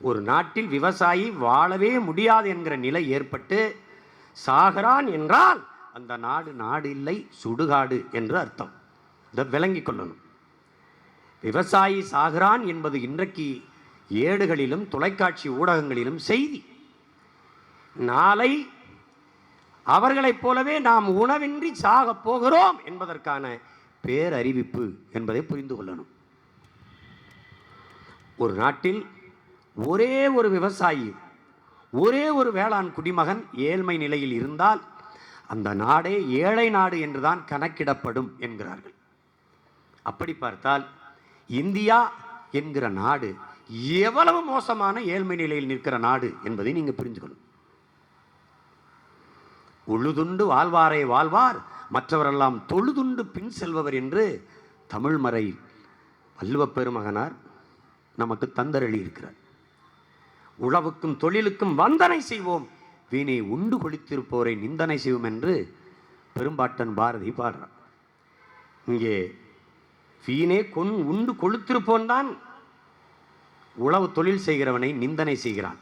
ஒரு நாட்டில் விவசாயி வாழவே முடியாது என்கிற நிலை ஏற்பட்டு சாகிறான் என்றால் அந்த நாடு நாடு இல்லை, சுடுகாடு என்று அர்த்தம். இதை விளங்கிக் கொள்ளணும். விவசாயி சாகிறான் என்பது இன்றைக்கு ஏடுகளிலும் தொலைக்காட்சி ஊடகங்களிலும் செய்தி. நாளை அவர்களைப் போலவே நாம் உணவின்றி சாக போகிறோம் என்பதற்கான பேரறிவிப்பு என்பதை புரிந்து கொள்ளணும். ஒரு நாட்டில் ஒரே ஒரு விவசாயி, ஒரே ஒரு வேளாண் குடிமகன் ஏழ்மை நிலையில் இருந்தால் அந்த நாடே ஏழை நாடு என்றுதான் கணக்கிடப்படும் என்கிறார்கள். அப்படி பார்த்தால் இந்தியா என்கிற நாடு எவ்வளவு மோசமான ஏழ்மை நிலையில் நிற்கிற நாடு என்பதை நீங்கள் புரிஞ்சுக்கணும். உழுதுண்டு வாழ்வாரே வாழ்வார், மற்றவரெல்லாம் தொழுதுண்டு பின் செல்பவர் என்று தமிழ்மறை வள்ளுவப் பெருமகனார் நமக்கு தந்தரளி இருக்கிறார். உழவுக்கும் தொழிலுக்கும் வந்தனை செய்வோம், வீணை உண்டு கொளித்திருப்போரை நிந்தனை செய்வோம் என்று பெரும்பாட்டன் பாரதி பாடுறார். இங்கே வீணே உண்டு கொளுத்திருப்போன் தான் உழவு தொழில் செய்கிறவனை நிந்தனை செய்கிறான்.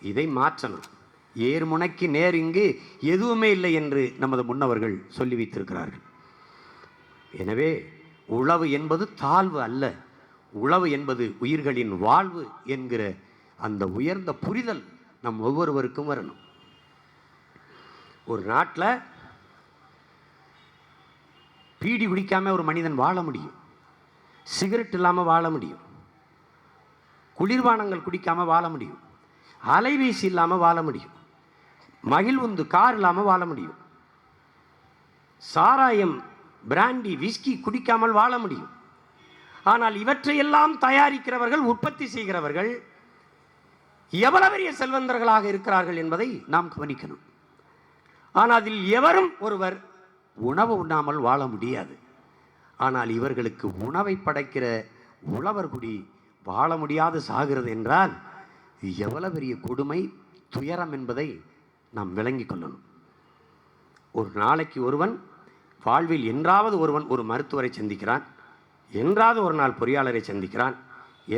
இதை மாற்றணும். ஏர்முனைக்கு நேர் இங்கு எதுவுமே இல்லை என்று நமது முன்னவர்கள் சொல்லி வைத்திருக்கிறார்கள். எனவே உழவு என்பது தாழ்வு அல்ல, உழவு என்பது உயிர்களின் வாழ்வு என்கிற அந்த உயர்ந்த புரிதல் நம் ஒவ்வொருவருக்கும் வரணும். ஒரு நாட்டில் பீடி குடிக்காமல் ஒரு மனிதன் வாழ முடியும், சிகரெட் இல்லாமல் வாழ முடியும், குளிர்பானங்கள் குடிக்காமல் வாழ முடியும், அலைவீசி இல்லாமல் வாழ முடியும், மகிழ்வுந்து கார் இல்லாமல் வாழ முடியும், சாராயம் பிராண்டி விஸ்கி குடிக்காமல் வாழ முடியும். ஆனால் இவற்றையெல்லாம் தயாரிக்கிறவர்கள், உற்பத்தி செய்கிறவர்கள் எவ்வளவு பெரிய செல்வந்தர்களாக இருக்கிறார்கள் என்பதை நாம் கவனிக்கணும். ஆனால் அதில் எவரும் ஒருவர் உணவு உண்ணாமல் வாழ முடியாது. ஆனால் இவர்களுக்கு உணவை படைக்கிற உழவர் குடி வாழ முடியாது சாகிறது என்றால் எவ்வளவு பெரிய கொடுமை, துயரம் என்பதை நாம் விளங்கிக் கொள்ளணும். ஒரு நாளைக்கு ஒருவன் வாழ்வில் என்றாவது ஒருவன் ஒரு மருத்துவரை சந்திக்கிறான், என்றாவது ஒரு நாள் பொறியாளரை சந்திக்கிறான்,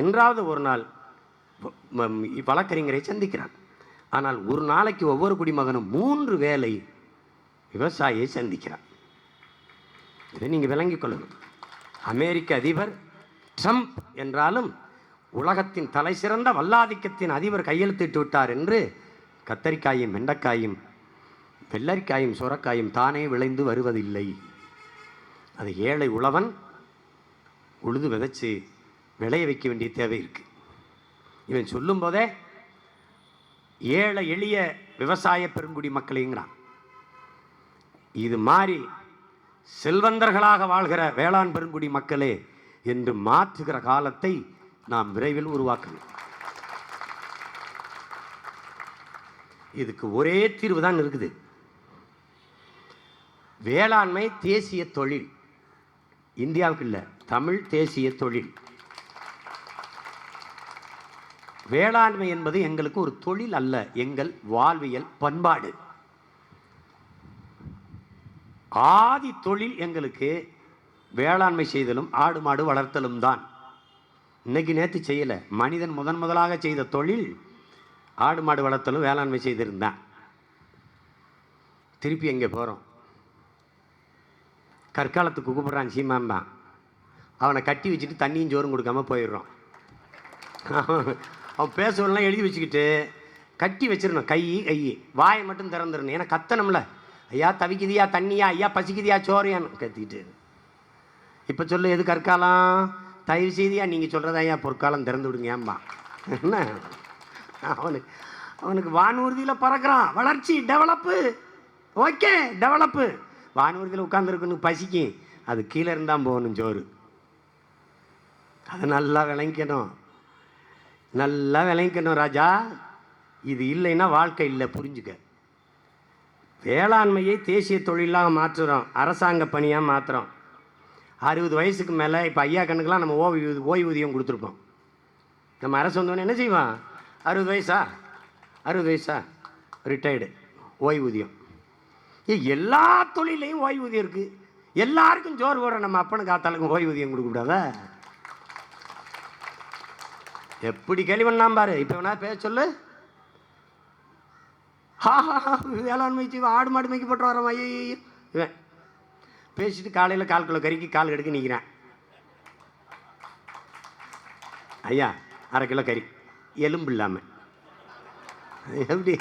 என்றாவது ஒரு நாள் வழக்கறிஞரை சந்திக்கிறான். ஆனால் ஒரு நாளைக்கு ஒவ்வொரு குடிமகனும் 3 வேளை விவசாயியை சந்திக்கிறான். இதை நீங்கள் விளங்கிக் கொள்ளணும். அமெரிக்க அதிபர் ட்ரம்ப் என்றாலும் உலகத்தின் தலை சிறந்த வல்லாதிக்கத்தின் அதிபர் கையெழுத்திட்டு விட்டார் என்று கத்தரிக்காயும் வெண்டைக்காயும் வெள்ளரிக்காயும் சுரக்காயும் தானே விளைந்து வருவதில்லை. அது ஏழை உழவன் உழுது விதைச்சு விளைய வைக்க வேண்டிய தேவை இருக்கு. இவன் சொல்லும் போதே ஏழை எளிய விவசாய பெருங்குடி மக்களைங்கிறான். இது மாதிரி செல்வந்தர்களாக வாழ்கிற வேளாண் பெருங்குடி மக்களே என்று மாற்றுகிற காலத்தை நாம் விரைவில் உருவாக்கணும். இதுக்கு ஒரே தீர்வு தான் இருக்குது. வேளாண்மை தேசிய தொழில், இந்தியாவுக்கு இல்லை, தமிழ் தேசிய தொழில். வேளாண்மை என்பது எங்களுக்கு ஒரு தொழில் அல்ல, எங்கள் வாழ்வியல் பண்பாடு. ஆதி தொழில் எங்களுக்கு வேளாண்மை செய்தலும் ஆடு மாடு வளர்த்தலும் தான். இன்னைக்கு நேற்று செய்யலை. மனிதன் முதலாக செய்த தொழில் ஆடு மாடு வளர்த்தலும் வேளாண்மை செய்திருந்தான். திருப்பி எங்கே போகிறோம்? கற்காலத்துக்கு கூப்பிட்றான் சீமாம்பான். அவனை கட்டி வச்சுட்டு தண்ணியும் சோறும் கொடுக்காம போயிடுறோம். அவன் பேசுவெல்லாம் எழுதி வச்சுக்கிட்டு கட்டி வச்சிடணும். கை வாயை மட்டும் திறந்துடணும். ஏன்னா கத்தனம்ல, ஐயா தவிக்குதியா தண்ணியா, ஐயா பசிக்குதியா சோறையான்னு கத்திக்கிட்டு. இப்போ சொல்லு, எது கற்காலம்? தயவு செய்தியா நீங்கள் சொல்கிறதா ஐயா பொற்காலம், திறந்து விடுங்க ஏம்பா. என்ன அவனுக்கு வானூர்தியில் பறக்கிறான். வளர்ச்சி, டெவலப்பு, ஓகே டெவலப்பு. வானூர்தியில் உட்காந்துருக்குன்னு பசிக்கும், அது கீழே இருந்தால் போகணும் சோறு. அதை நல்லா விளங்கிக்கணும், நல்லா விளங்கிக்கணும் ராஜா. இது இல்லைன்னா வாழ்க்கை இல்லை, புரிஞ்சுக்க. வேளாண்மையை தேசிய தொழிலாக மாற்றுறோம், அரசாங்க பணியாக மாற்றுறோம். 60 வயசுக்கு மேலே இப்போ ஐயா கண்ணுக்கெலாம் நம்ம ஓய்வூதியம் கொடுத்துருப்போம். நம்ம அரசு வந்தோடனே என்ன செய்வான்? 60 வயசா ரிட்டையர்டு, ஓய்வூதியம். எல்லா தொழிலையும் ஓய்வூதியம் இருக்குது. எல்லாருக்கும் ஜோறு போடுற நம்ம அப்பனுக்கு ஆத்தாளுக்கும் ஓய்வூதியம் கொடுக்கக்கூடாதா? எப்படி கேள்வி பண்ணாம பாரு. இப்போ வேணா பேச சொல்லு. வேளாண்மை செய்வோம், ஆடு மாடு மேய்க்க போட்டு வரோம். ஐயோ இவன் பேசிட்டு காலையில் 1/4 கிலோ கறிக்கு கால் கடுக்க நிற்கிறான். ஐயா 1/2 கிலோ கறி எலும்பு இல்லாமல் எப்படி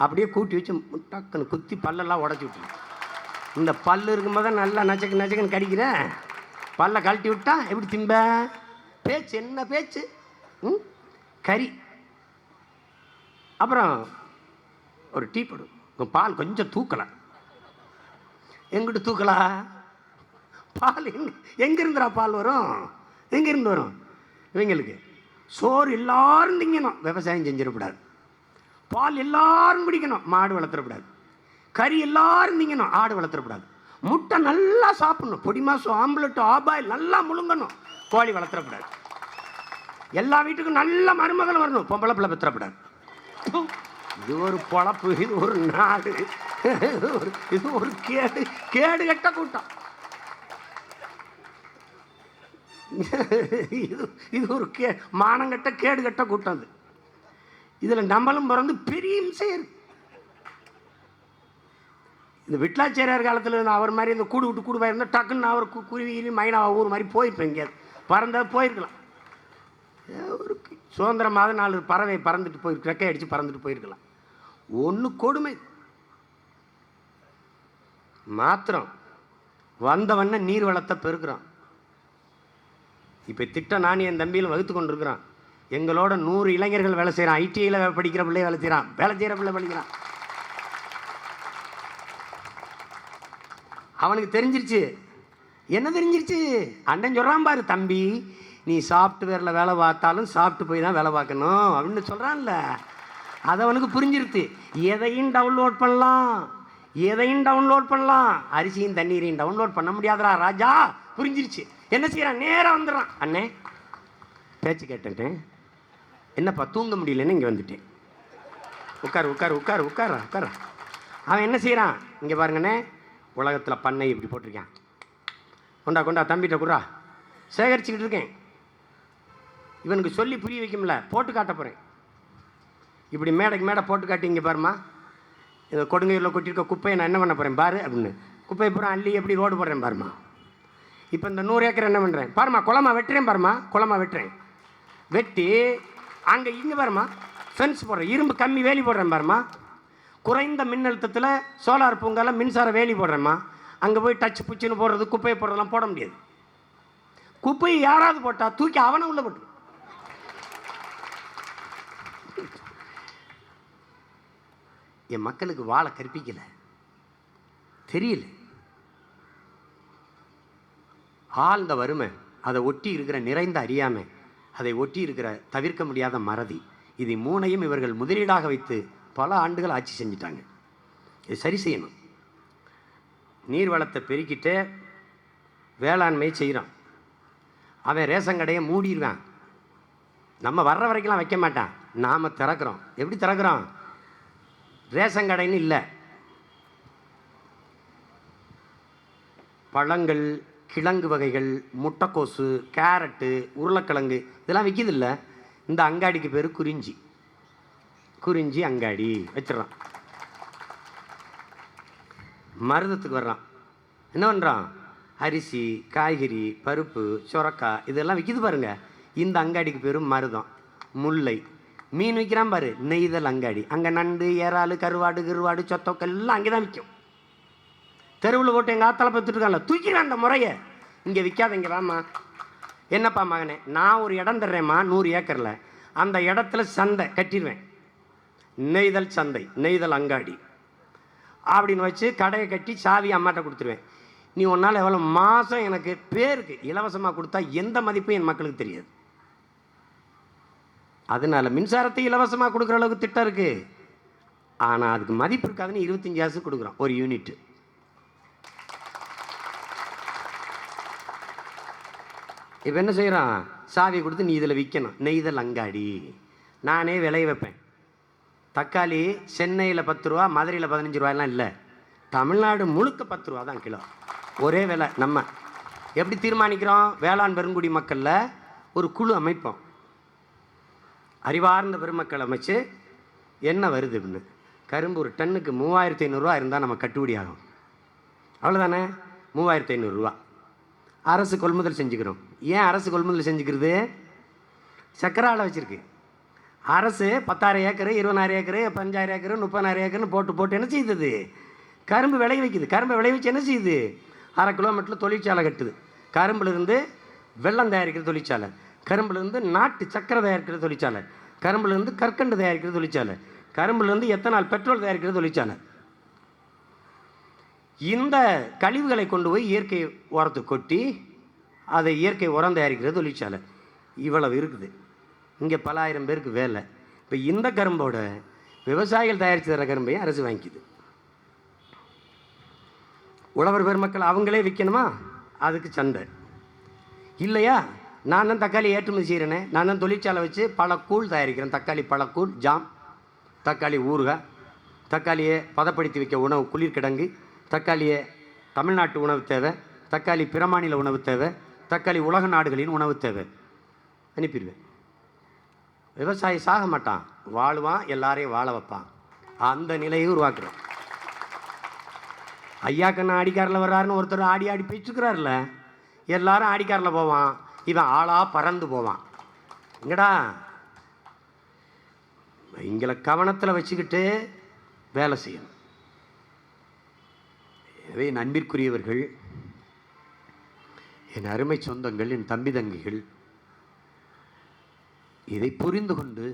அப்படியே கூட்டி வச்சு டக்குன்னு குத்தி பல்லெல்லாம் உடச்சி விட்டு, இந்த பல்லு இருக்கும்போது தான் நல்லா நச்சக்குன்னு கடிக்கிறேன். பல்லை கழட்டி விட்டா எப்படி திம்ப? பேச்சு என்ன பேச்சு? கறி. அப்புறம் ஒரு டீ போடும், பால் கொஞ்சம் தூக்கலாம். எங்கிட்ட தூக்கலா? பால் எங்கேருந்துடா பால் வரும்? எங்கேருந்து வரும்? இவங்களுக்கு சோறு எல்லாரும் திங்கணும், விவசாயம் செஞ்சிடக்கூடாது. பால் எல்லாரும் குடிக்கணும், மாடு வளர்த்துடக்கூடாது. கறி எல்லாரும் திங்கணும், ஆடு வளர்த்துடக்கூடாது. முட்டை நல்லா சாப்பிடணும், பொடி மாசம் ஆம்லெட் ஆபாயில் நல்லா முழுங்கணும், கோழி வளர்த்துடக்கூடாது. எல்லா வீட்டுக்கும் நல்ல மருமகள் வரணும், பொம்பளை பிள்ளை பெற்றப்படாது. இது ஒரு பொழப்பு, இது ஒரு நாடு, இது ஒரு கேடு கெட்ட கூட்டம். இது ஒரு மானங்கட்ட கேடு கெட்ட கூட்டம். அது இதில் நம்மளும் பிறந்து பெரிய இம்சையர். இந்த விட்லாச்சேரியார் காலத்தில் நான் அவர் மாதிரி இந்த கூடு விட்டு கூடு போயிருந்தால் டக்குன்னு நான் ஒரு குருவி மைனா ஊர் மாதிரி போயிருப்பேன். எங்கேயாவது பறந்தால் போயிருக்கலாம். ஒரு சுதந்திரமாக 4 பறவை பறந்துட்டு போயிருக்கு, ரெக்கை அடித்து பறந்துட்டு போயிருக்கலாம். ஒன்று கொடுமை மாத்திரம் வந்தவண்ண நீர் வளத்தை பெருக்கிறோம். இப்போ திட்டம் நான் என் தம்பியில் வகுத்து கொண்டிருக்கிறான். எங்களோட 100 இளைஞர்கள் வேலை செய்கிறான். ஐடிஐயில் படிக்கிற பிள்ளை வேலை செய்கிறான், வேலை செய்கிற பிள்ளை படிக்கிறான். அவனுக்கு தெரிஞ்சிருச்சு. என்ன தெரிஞ்சிருச்சு? அண்ணன் சொல்கிறான் பாரு, தம்பி நீ சாஃப்ட்வேரில் வேலை பார்த்தாலும் சாப்பிட்டு போய் தான் வேலை பார்க்கணும் அப்படின்னு சொல்கிறான்ல. அது அவனுக்கு புரிஞ்சிருச்சு. எதையும் டவுன்லோட் பண்ணலாம், அரிசியும் தண்ணீரையும் டவுன்லோட் பண்ண முடியாதரா ராஜா. புரிஞ்சிருச்சு. என்ன செய்யறான்? நேராக வந்துடுறான். அண்ணே பேச்சு கேட்டேன், என்னப்பா தூங்க முடியலன்னு இங்கே வந்துட்டேன். உட்கார. அவன் என்ன செய்கிறான்? இங்கே பாருங்கண்ணே, உலகத்தில் பண்ணை இப்படி போட்டிருக்கேன், கொண்டா தம்பிகிட்ட குறா, சேகரிச்சுக்கிட்டு இருக்கேன். இவனுக்கு சொல்லி புரிய வைக்கும்ல, போட்டு காட்ட போகிறேன். இப்படி மேடைக்கு மேடை போட்டு காட்டி, இங்கே பாருமா இந்த கொடுங்கையூரில் கொட்டியிருக்க குப்பையை நான் என்ன பண்ண போகிறேன் பாரு அப்படின்னு. குப்பையை பூரா அள்ளி எப்படி ரோடு போடுறேன் பாருமா. இப்போ இந்த 100 ஏக்கர் என்ன பண்ணுறேன் பாருமா, குளமா வெட்டுறேன் பாருமா, குளமா வெட்டுறேன். வெட்டி அங்கே இங்கே பாருமா ஃபென்ஸ் போடுறேன், இரும்பு கம்மி வேலி போடுறேன் பாருமா. குறைந்த மின்னழுத்தத்தில் சோலார் பூங்கால மின்சார வேலி போடுறேம்மா. அங்கே போய் டச் புச்சுன்னு போடுறது, குப்பையை போடுறதெல்லாம் போட முடியாது. குப்பையை யாராவது போட்டால் தூக்கி அவனை உள்ள போட்டு. என் மக்களுக்கு வாழ கற்பிக்கலை, தெரியல. ஆழ்ந்த வறுமை, அதை ஒட்டி இருக்கிற நிறைந்த அறியாமை, அதை ஒட்டி இருக்கிற தவிர்க்க முடியாத மறதி, இது 3ஐயும் இவர்கள் முதலீடாக வைத்து பல ஆண்டுகள் ஆட்சி செஞ்சிட்டாங்க. இது சரி செய்யணும். நீர் வளத்தை பெருக்கிட்டு வேளாண்மை செய்கிறான். அவன் ரேஷன் கடையை மூடிடுவான். நம்ம வர்ற வரைக்கும்லாம் வைக்க மாட்டான், நாம் திறக்கிறோம். எப்படி திறக்கிறோம்? ரேஷன் கடைன்னு இல்லை, பழங்கள், கிழங்கு வகைகள், முட்டைக்கோசு, கேரட்டு, உருளைக்கிழங்கு இதெல்லாம் விற்கிது இல்லை. இந்த அங்காடிக்கு பேர் குறிஞ்சி. குறிஞ்சி அங்காடி வச்சிடறான். மருதத்துக்கு வர்றான், என்ன பண்ணுறான்? அரிசி, காய்கறி, பருப்பு, சுரக்காய் இதெல்லாம் விற்கிது பாருங்க. இந்த அங்காடிக்கு பேர் மருதம். முல்லை. மீன் விற்கிறான் பாரு, நெய்தல் அங்காடி. அங்கே நண்டு, ஏறால், கருவாடு, கிருவாடு, சொத்தொக்கல் எல்லாம் அங்கே தான் விற்கும். தெருவில் போட்டு எங்கள் ஆத்தால பார்த்துட்டுருக்கான்ல, தூக்கிடுவேன் அந்த முறையை. இங்கே விற்காத, இங்கே வாம்மா. என்னப்பா மகனே, நான் ஒரு இடம் தர்றேம்மா 100 ஏக்கரில், அந்த இடத்துல சந்தை கட்டிடுவேன், நெய்தல் சந்தை, நெய்தல் அங்காடி அப்படின்னு வச்சு கடையை கட்டி சாவி அம்மாட்ட கொடுத்துருவேன். நீ ஒன்றால் எவ்வளோ மாதம் எனக்கு பேருக்கு இலவசமாக கொடுத்தா எந்த மதிப்பும் என் மக்களுக்கு தெரியாது. அதனால மின்சாரத்தை இலவசமாக கொடுக்குற அளவுக்கு திட்டம் இருக்குது. ஆனால் அதுக்கு மதிப்பு இருக்காதுன்னு 25 காசு கொடுக்குறோம் ஒரு யூனிட்டு. இப்போ என்ன செய்கிறான்? சாவி கொடுத்து நீ இதில் விற்கணும், நெய்தல் அங்காடி. நானே விளைய வைப்பேன். தக்காளி சென்னையில் 10 ரூபா, மதுரையில் 15 ரூபாயெல்லாம் இல்லை, தமிழ்நாடு முழுக்க 10 ரூபா தான் கிலோ, ஒரே விலை. நம்ம எப்படி தீர்மானிக்கிறோம்? வேளாண் பெருங்குடி மக்களில் ஒரு குழு அமைப்போம், அறிவார்ந்த பெருமக்கள் அமைச்சு என்ன வருது அப்படின்னு. கரும்பு ஒரு டன்னுக்கு 3500 ரூபா இருந்தால் நம்ம கட்டுப்படி ஆகும், அவ்வளோதானே? 3500 ரூபா அரசு கொள்முதல் செஞ்சுக்கிறோம். ஏன் அரசு கொள்முதல் செஞ்சுக்கிறது? சக்கரை ஆலை வச்சுருக்கு அரசு. 10,000 ஏக்கரு, 20,000 ஏக்கரு, 5,000 ஏக்கரு, 30,000 ஏக்கர்னு போட்டு என்ன செய்யுது? கரும்பு விளைய வைக்குது. கரும்பை விளைய வச்சு என்ன செய்யுது? 1/2 கிலோமீட்டரில் தொழிற்சாலை கட்டுது. கரும்புலேருந்து வெல்லம் தயாரிக்கிற தொழிற்சாலை, கரும்புலேருந்து நாட்டு சக்கரை தயாரிக்கிற தொழிற்சாலை, கரும்புலேருந்து கற்கண்டு தயாரிக்கிற தொழிற்சாலை, கரும்புலேருந்து எத்தனால் பெட்ரோல் தயாரிக்கிற தொழிற்சாலை. இந்த கழிவுகளை கொண்டு போய் இயற்கை உரத்தை கொட்டி அதை இயற்கை உரம் தயாரிக்கிற தொழிற்சாலை. இவ்வளவு இருக்குது. இங்கே பல ஆயிரம் பேருக்கு வேலை. இப்போ இந்த கரும்போட விவசாயிகள் தயாரித்து தர கரும்பையும் அரசு வாங்கிக்குது. உழவர் பெருமக்கள் அவங்களே விற்கணுமா? அதுக்கு சந்தை இல்லையா? நான் தான் தக்காளி ஏற்றுமதி செய்கிறேனே, நான் தான் தொழிற்சாலை வச்சு பழக்கூழ் தயாரிக்கிறேன். தக்காளி பழக்கூழ், ஜாம், தக்காளி ஊறுகாய், தக்காளியை பதப்படுத்தி வைக்க உணவு குளிர்கிடங்கு, தக்காளியை தமிழ்நாட்டு உணவு தேவை, தக்காளி பிற மாநில உணவு தேவை, தக்காளி உலக நாடுகளின் உணவு தேவை, அனுப்பிடுவேன். விவசாயி சாக மாட்டான், வாழுவான், எல்லாரையும் வாழ வைப்பான். அந்த நிலையை உருவாக்குறேன். ஐயா கண்ணா ஆடிக்காரில் வர்றாருன்னு ஒருத்தர் ஆடி ஆடி பேச்சுக்கிறார்ல, எல்லாரும் ஆடிக்காரில் போவான், இவன் ஆளாக பறந்து போவான். எங்கடா எங்களை கவனத்தில் வச்சுக்கிட்டு வேலை செய்யணும். எனவே என் அன்பிற்குரியவர்கள், என் அருமை சொந்தங்கள், என் தம்பி தங்கிகள், இதை புரிந்து கொண்டு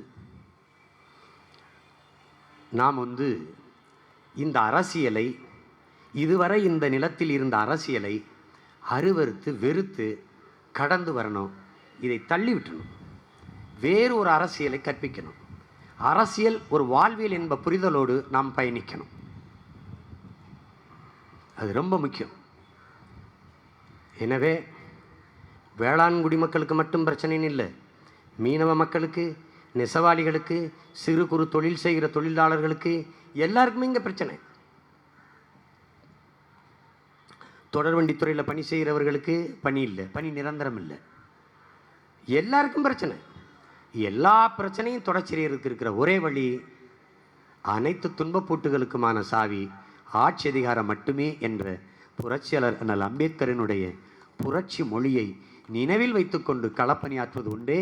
நாம் இந்த அரசியலை, இதுவரை இந்த நிலத்தில் இருந்த அரசியலை அருவறுத்து வெறுத்து கடந்து வரணும். இதை தள்ளி விட்டணும், வேறு ஒரு அரசியலை கற்பிக்கணும். அரசியல் ஒரு வாழ்வியல் என்ப புரிதலோடு நாம் பயணிக்கணும். அது ரொம்ப முக்கியம். எனவே வேளாண் குடிமக்களுக்கு மட்டும் பிரச்சனைன்னு இல்லை, மீனவ மக்களுக்கு, நெசவாளிகளுக்கு, சிறு குறு தொழில் செய்கிற தொழிலாளர்களுக்கு எல்லாருக்குமே இங்கே பிரச்சனை. தொடர்வண்டித்துறையில் பணி செய்கிறவர்களுக்கு பணி இல்லை, பணி நிரந்தரம் இல்லை, எல்லாருக்கும் பிரச்சனை. எல்லா பிரச்சனையும் தொடர்ச்சியருக்கு இருக்கிற ஒரே வழி, அனைத்து துன்பப்பூட்டுகளுக்குமான சாவி ஆட்சி அதிகாரம் மட்டுமே என்ற புரட்சியாளர் அண்ணல் அம்பேத்கரினுடைய புரட்சி மொழியை நினைவில் வைத்துக்கொண்டு களப்பணியாற்றுவது உண்டே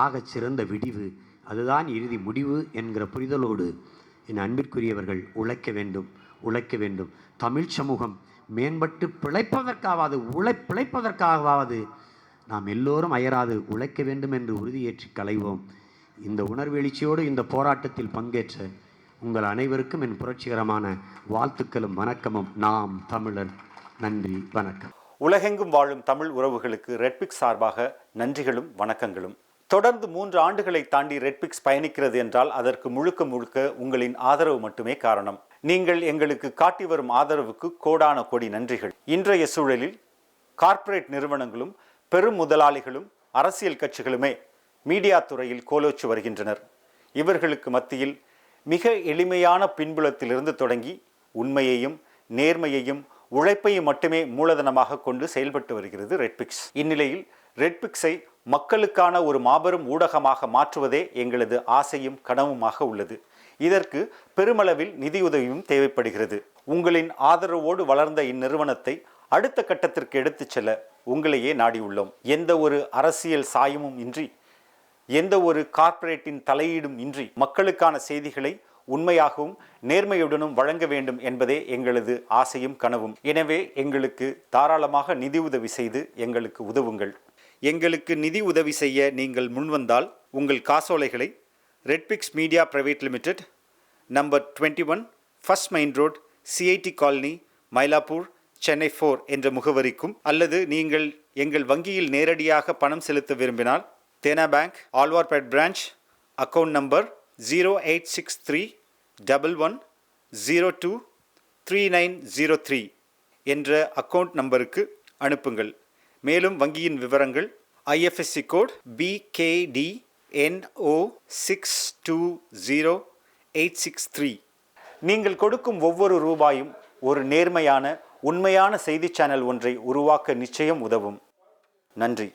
ஆகச் சிறந்த விடிவு, அதுதான் இறுதி முடிவு என்கிற புரிதலோடு என் அன்பிற்குரியவர்கள் உழைக்க வேண்டும், உழைக்க வேண்டும். தமிழ் சமூகம் மேம்பட்டு பிழைப்பதற்காகவாவது நாம் எல்லோரும் அயராது உழைக்க வேண்டும் என்று உறுதியேற்றி களைவோம். இந்த உணர்வெழுச்சியோடு இந்த போராட்டத்தில் பங்கேற்ற உங்கள் அனைவருக்கும் என் புரட்சிகரமான வாழ்த்துக்களும் வணக்கமும். நாம் தமிழர். நன்றி, வணக்கம். உலகெங்கும் வாழும் தமிழ் உறவுகளுக்கு ரெட்பிக்ஸ் சார்பாக நன்றிகளும் வணக்கங்களும். தொடர்ந்து 3 ஆண்டுகளை தாண்டி ரெட்பிக்ஸ் பயணிக்கிறது என்றால் அதற்கு முழுக்க உங்களின் ஆதரவு மட்டுமே காரணம். நீங்கள் எங்களுக்கு காட்டி வரும் ஆதரவுக்கு கோடான கோடி நன்றிகள். இன்றைய சூழலில் கார்ப்பரேட் நிறுவனங்களும் பெரும் முதலாளிகளும் அரசியல் கட்சிகளுமே மீடியா துறையில் கோலோச்சு வருகின்றனர். இவர்களுக்கு மத்தியில் மிக எளிமையான பின்புலத்திலிருந்து தொடங்கி உண்மையையும் நேர்மையையும் உழைப்பையும் மட்டுமே மூலதனமாக கொண்டு செயல்பட்டு வருகிறது ரெட்பிக்ஸ். இந்நிலையில் ரெட்பிக்ஸை மக்களுக்கான ஒரு மாபெரும் ஊடகமாக மாற்றுவதே எங்களது ஆசையும் கனவுமாக உள்ளது. இதற்கு பெருமளவில் நிதியுதவியும் தேவைப்படுகிறது. உங்களின் ஆதரவோடு வளர்ந்த இந்நிறுவனத்தை அடுத்த கட்டத்திற்கு எடுத்துச் செல்ல உங்களையே நாடியுள்ளோம். எந்த ஒரு அரசியல் சாயமும் இன்றி, எந்த ஒரு கார்ப்பரேட்டின் தலையீடும் இன்றி மக்களுக்கான செய்திகளை உண்மையாகவும் நேர்மையுடனும் வழங்க வேண்டும் என்பதே எங்களது ஆசையும் கனவும். எனவே எங்களுக்கு தாராளமாக நிதி உதவி செய்து எங்களுக்கு உதவுங்கள். எங்களுக்கு நிதி உதவி செய்ய நீங்கள் முன்வந்தால் உங்கள் காசோலைகளை Redpix media private limited, number 21, first main road, CIT colony, Mylapore, Chennai 4 என்ற முகவரிக்கும், அல்லது நீங்கள் எங்கள் வங்கியில் நேரடியாக பணம் செலுத்த விரும்பினால் Dena bank, Alwarpet branch, account number 086311023903 என்ற அக்கவுண்ட் நம்பருக்கு அனுப்புங்கள். மேலும் வங்கியின் விவரங்கள் IFSC கோட் BKDNO620863. நீங்கள் கொடுக்கும் ஒவ்வொரு ரூபாயும் ஒரு நேர்மையான உண்மையான செய்தி சேனல் ஒன்றை உருவாக்க நிச்சயம் உதவும். நன்றி.